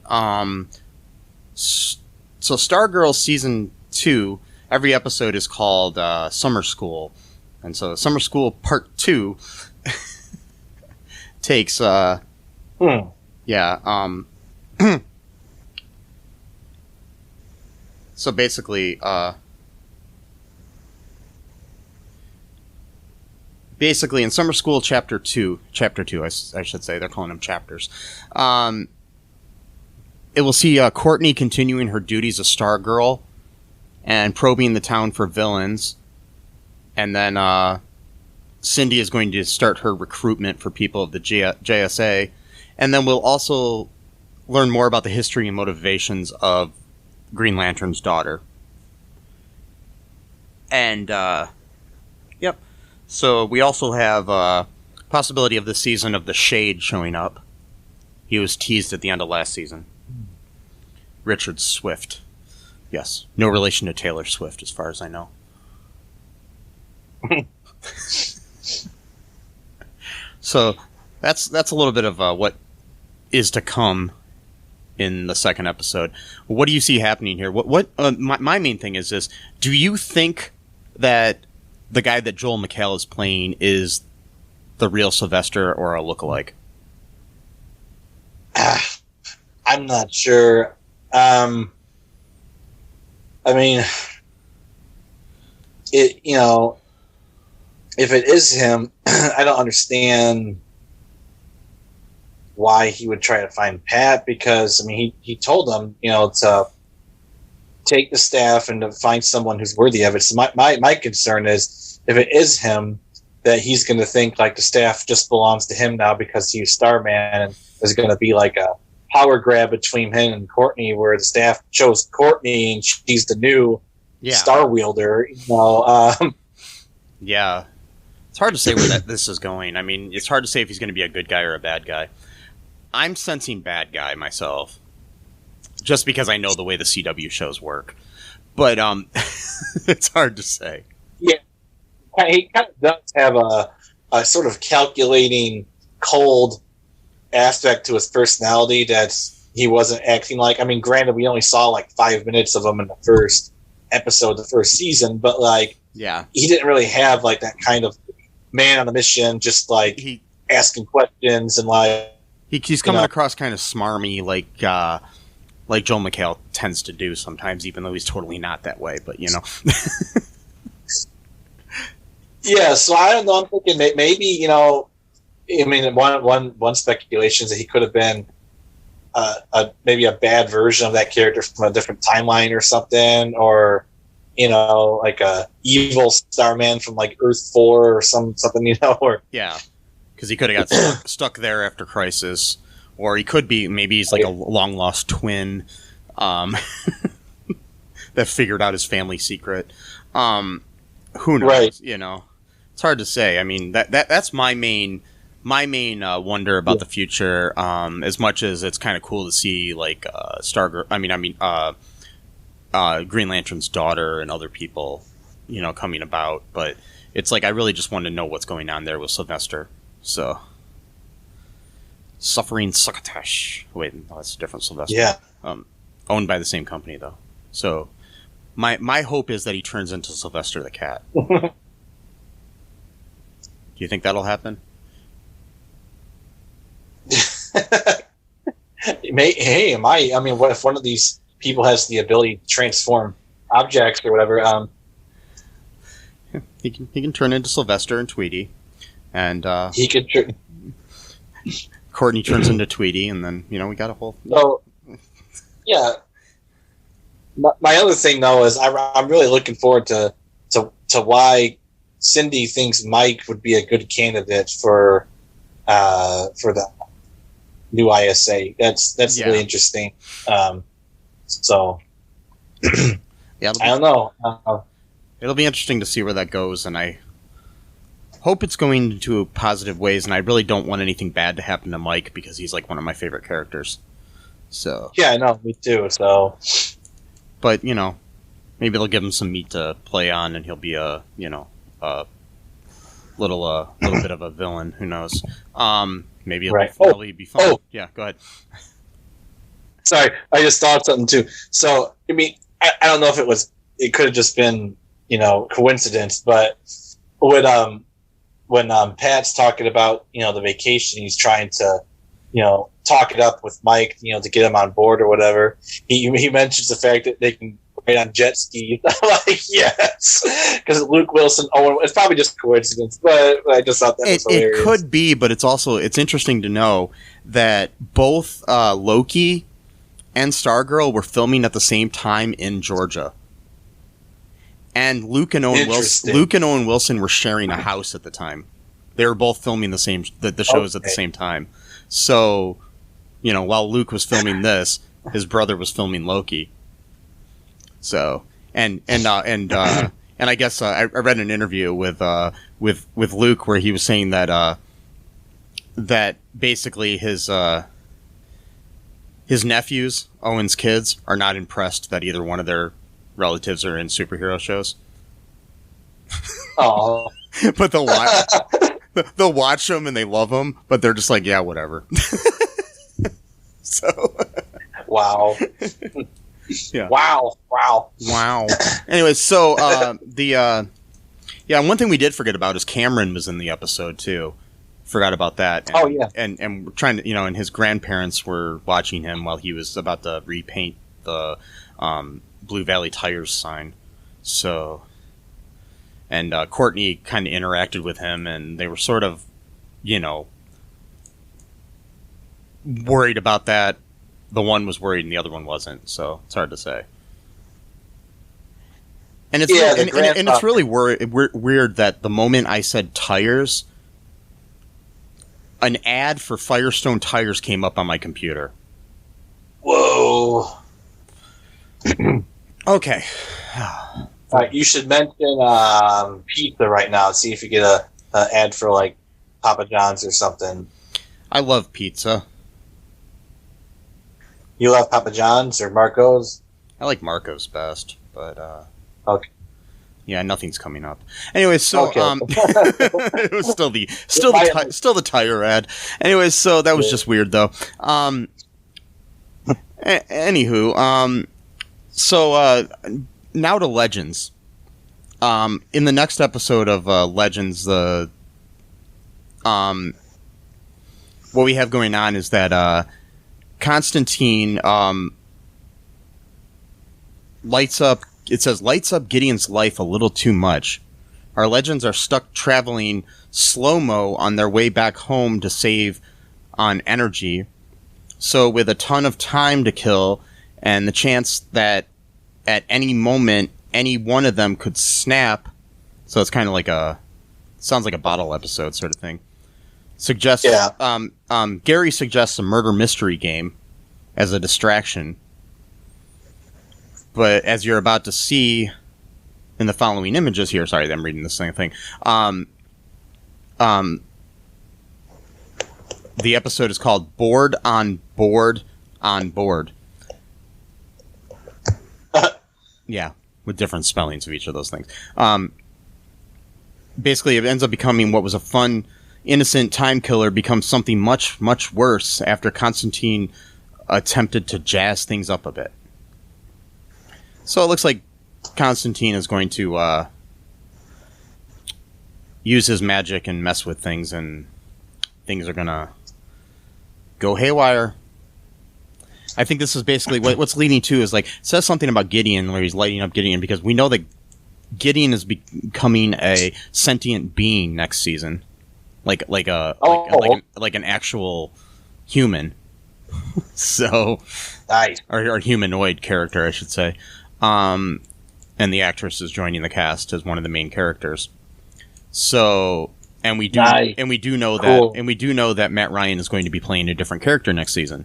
So Stargirl season 2, every episode is called Summer School, and so Summer School Part 2 takes so basically in Summer School Chapter 2, I should say, they're calling them chapters, it will see Courtney continuing her duties as Stargirl and probing the town for villains. And then Cindy is going to start her recruitment for people of the JSA. And then we'll also learn more about the history and motivations of Green Lantern's daughter. And, yep. So we also have possibility of this season of the Shade showing up. He was teased at the end of last season. Richard Swift. Yes. No relation to Taylor Swift, as far as I know. So that's a little bit of what is to come in the second episode. What do you see happening here? My main thing is this: do you think that the guy that Joel McHale is playing is the real Sylvester or a lookalike? I'm not sure. I mean, if it is him, I don't understand why he would try to find Pat, because, I mean, he told them, to take the staff and to find someone who's worthy of it. So my concern is, if it is him, that he's going to think like the staff just belongs to him now because he's Starman, and there's going to be like a power grab between him and Courtney, where the staff chose Courtney and she's the new star wielder. Yeah, it's hard to say where this is going. I mean, it's hard to say if he's going to be a good guy or a bad guy. I'm sensing bad guy myself, just because I know the way the CW shows work. But it's hard to say. Yeah, he kind of does have a sort of calculating, cold aspect to his personality that he wasn't acting like. I mean, granted, we only saw like 5 minutes of him in the first episode, the first season, but he didn't really have like that kind of man on a mission, just like asking questions and he's coming across kind of smarmy, like Joel McHale tends to do sometimes, even though he's totally not that way. But yeah. So I don't know. I'm thinking maybe I mean, one speculation is that he could have been maybe a bad version of that character from a different timeline or something, or like a evil Starman from like Earth 4 or something, or because he could have got stuck there after Crisis, or he could be, maybe he's like a long lost twin that figured out his family secret. Who knows? Right. It's hard to say. I mean, that's my main wonder about the future. As much as it's kind of cool to see like Stargirl. Green Lantern's daughter and other people, coming about. But it's like I really just want to know what's going on there with Sylvester. So, Suffering Succotash. Wait, no, that's a different Sylvester. Yeah. Owned by the same company though. So, My hope is that he turns into Sylvester the Cat. Do you think that'll happen? I mean, what if one of these people has the ability to transform objects or whatever? He can turn into Sylvester and Tweety, and he could. Courtney turns into Tweety, and then we got a whole. So, yeah. My other thing though is I'm really looking forward to why Cindy thinks Mike would be a good candidate for the new ISA. That's really interesting. So yeah, I don't know. It'll be interesting to see where that goes, and I hope it's going into positive ways. And I really don't want anything bad to happen to Mike because he's like one of my favorite characters. So yeah, I know, me too. So, but maybe they'll give him some meat to play on, and he'll be a little bit of a villain. Who knows? Maybe it'll be fun. Oh. Yeah, go ahead. Sorry, I just thought something too. So, I mean, I don't know if it could have just been, coincidence, but when Pat's talking about, the vacation, he's trying to, talk it up with Mike, to get him on board or whatever. He mentions the fact that they can ride on jet skis. I'm like, yes, because Luke Wilson. Oh, it's probably just coincidence, but I just thought that was hilarious. It could be, but it's interesting to know that both Loki and Stargirl were filming at the same time in Georgia. And Luke and Owen Wilson were sharing a house at the time. They were both filming the shows at the same time. So, while Luke was filming this, his brother was filming Loki. So, and I guess I read an interview with Luke where he was saying that that basically his nephews, Owen's kids, are not impressed that either one of their relatives are in superhero shows. Oh, but they'll watch them and they love them, but they're just like, yeah, whatever. So, wow, yeah, wow. Anyway, so one thing we did forget about is Cameron was in the episode too. Forgot about that. And, and we're trying to, and his grandparents were watching him while he was about to repaint the Blue Valley Tires sign. So, and Courtney kind of interacted with him, and they were sort of, worried about that. The one was worried, and the other one wasn't. So it's hard to say. And it's it's really weird that the moment I said tires, an ad for Firestone tires came up on my computer. Whoa. Okay. All right, you should mention pizza right now. See if you get a ad for like Papa John's or something. I love pizza. You love Papa John's or Marco's? I like Marco's best, but okay. Yeah, nothing's coming up. Anyway, so okay. It was still the tire ad. Anyway, so that was just weird though. Anywho, so now to Legends. In the next episode of Legends, what we have going on is that Constantine lights up Gideon's life a little too much. Our Legends are stuck traveling slow-mo on their way back home to save on energy. So with a ton of time to kill and the chance that at any moment any one of them could snap, so it's kind of like sounds like a bottle episode sort of thing. Gary suggests a murder mystery game as a distraction. But as you're about to see in the following images here, sorry, I'm reading this same thing. The episode is called Board on Board on Board. Yeah, with different spellings of each of those things. Basically, it ends up becoming what was a fun, innocent time killer becomes something much, much worse after Constantine attempted to jazz things up a bit. So it looks like Constantine is going to use his magic and mess with things, and things are gonna go haywire. I think this is basically what's leading to is like it says something about Gideon, where he's lighting up Gideon, because we know that Gideon is becoming a sentient being next season, like an actual human. So Nice. or humanoid character, I should say. And the actress is joining the cast as one of the main characters. So, and we do know Cool. that Matt Ryan is going to be playing a different character next season.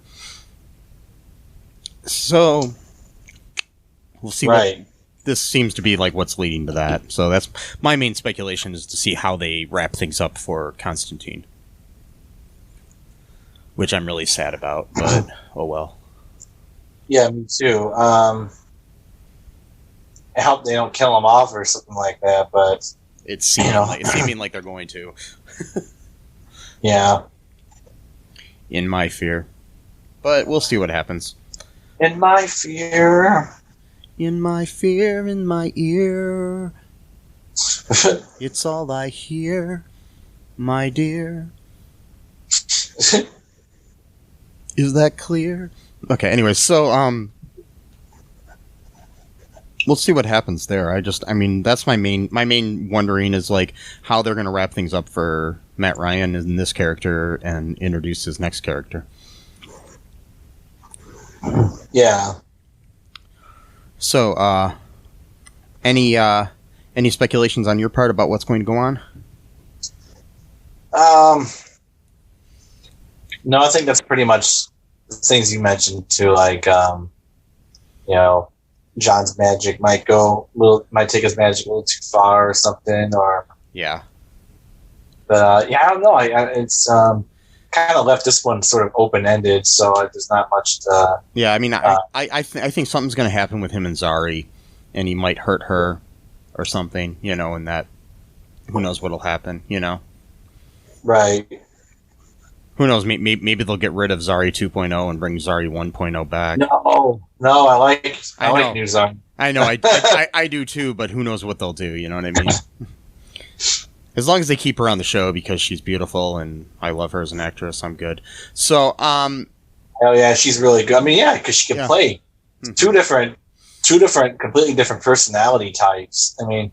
So, we'll see. Right. This seems to be like what's leading to that. So that's my main speculation, is to see how they wrap things up for Constantine, which I'm really sad about. But oh well. Yeah, me too. I hope they don't kill him off or something like that. But It's seeming like they're going to. yeah, In my fear, but we'll see what happens. in my fear. In my fear, in my ear, it's all I hear, my dear. Is that clear? Okay, anyway, so, we'll see what happens there. That's my main wondering is, like, how they're gonna wrap things up for Matt Ryan in this character and introduce his next character. Yeah. So, any speculations on your part about what's going to go on? No, I think that's pretty much the things you mentioned too. Like, John's magic might take his magic a little too far or something. Or, Yeah. but I don't know. It's kind of left this one sort of open ended, so there's not much. Yeah, I mean, I think something's going to happen with him and Zari, and he might hurt her or something, and that, who knows what'll happen, Right. Who knows, maybe they'll get rid of Zari 2.0 and bring Zari 1.0 back. No, I like know. New Zone. I know, I do too, but who knows what they'll do, you know what I mean? As long as they keep her on the show because she's beautiful and I love her as an actress, I'm good. So, Oh yeah, she's really good. I mean, yeah, because she can play two different, completely different personality types. I mean,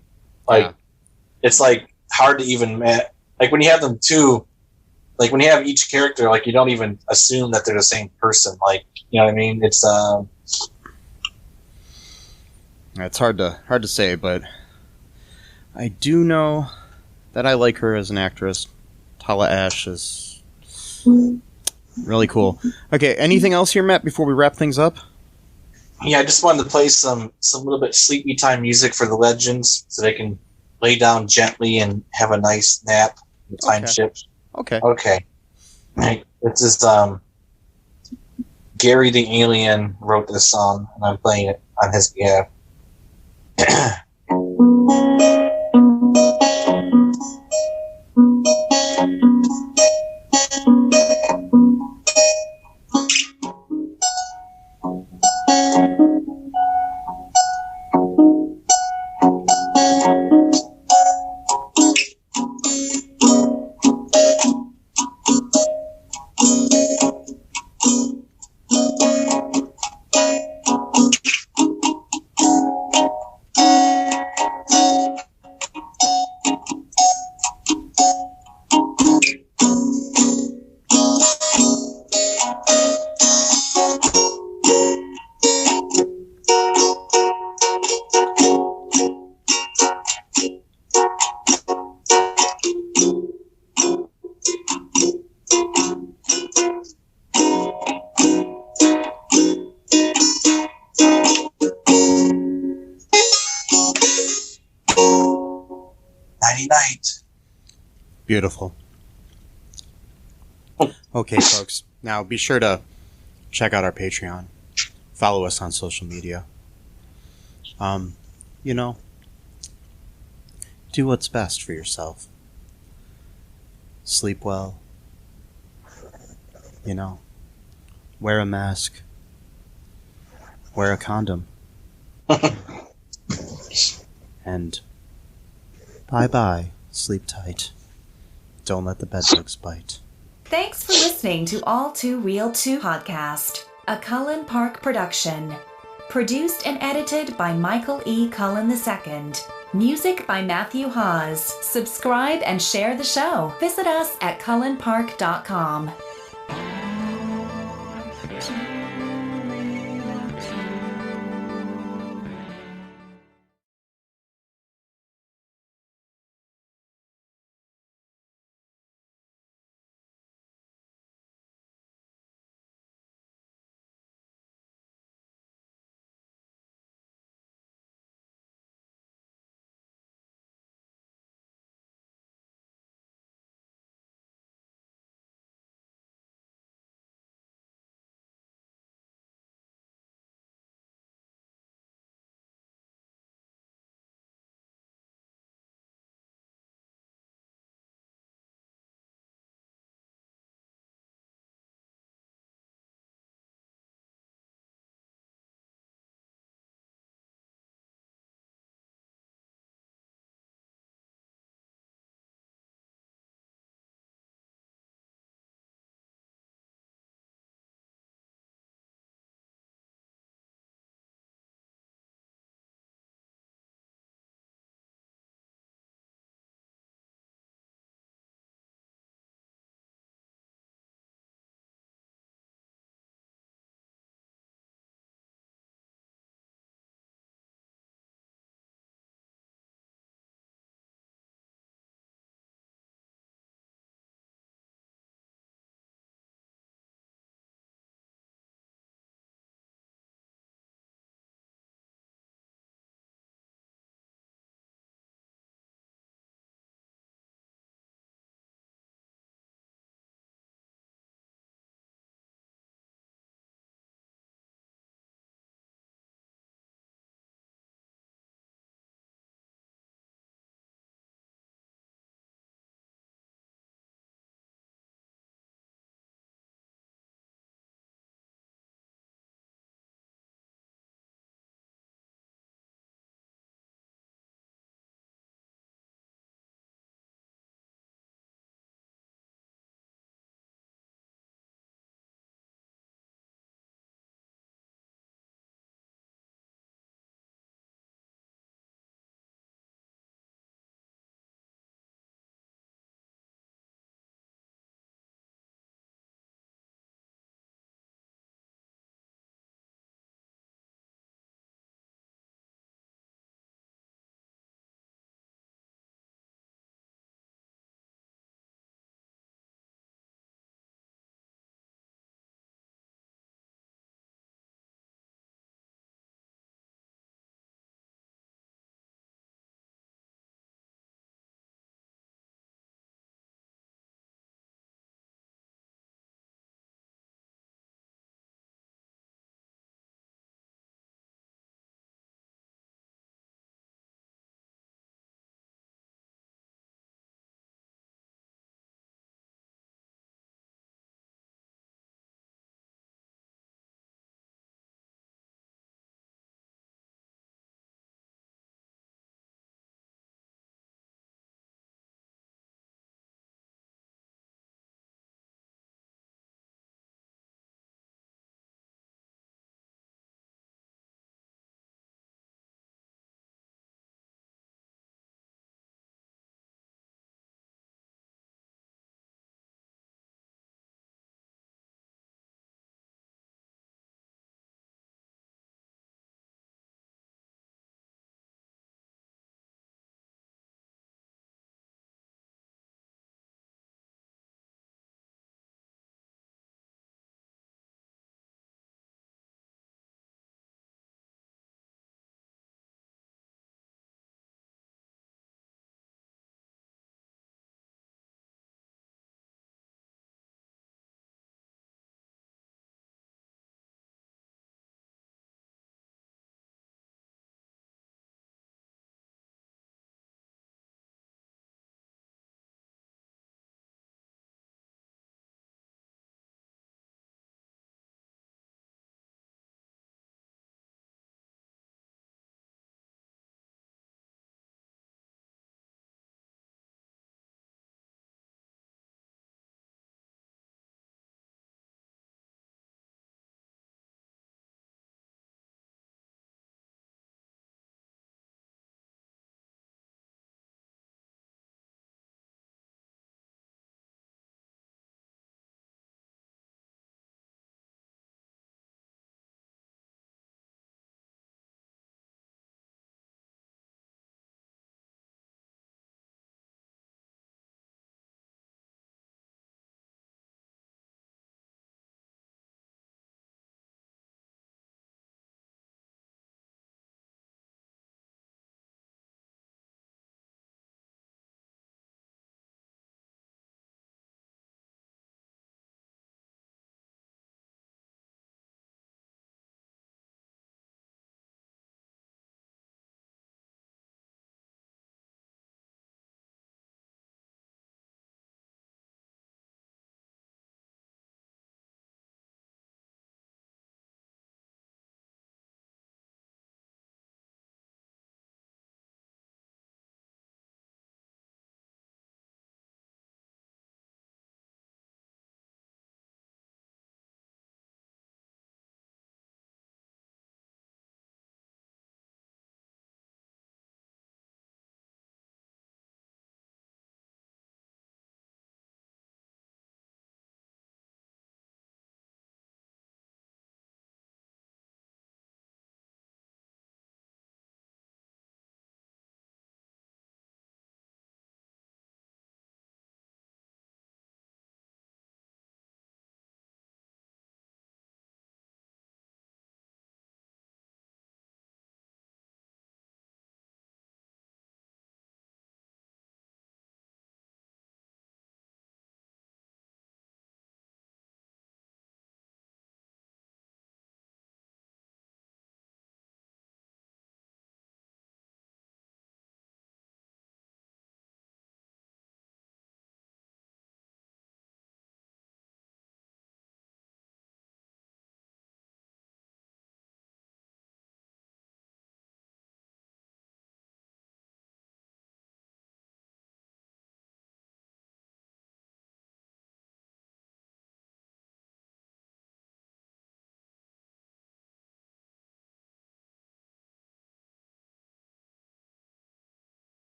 it's like hard to even like when you have them two, like when you have each character, like you don't even assume that they're the same person. Like, you know what I mean? It's it's hard to say, but I do know that I like her as an actress. Tala Ash is really cool. Okay, anything else here, Matt, before we wrap things up? Yeah, I just wanted to play some little bit sleepy time music for the legends so they can lay down gently and have a nice nap in the time ship. Okay. Right. This is Gary the Alien wrote this song, and I'm playing it on his behalf. Night. Beautiful. Okay, folks. Now be sure to check out our Patreon. Follow us on social media. Do what's best for yourself. Sleep well. Wear a mask. Wear a condom. And bye-bye. Sleep tight. Don't let the bedbugs bite. Thanks for listening to All Too Real 2 podcast, a Cullen Park production. Produced and edited by Michael E. Cullen II. Music by Matthew Hawes. Subscribe and share the show. Visit us at cullenpark.com.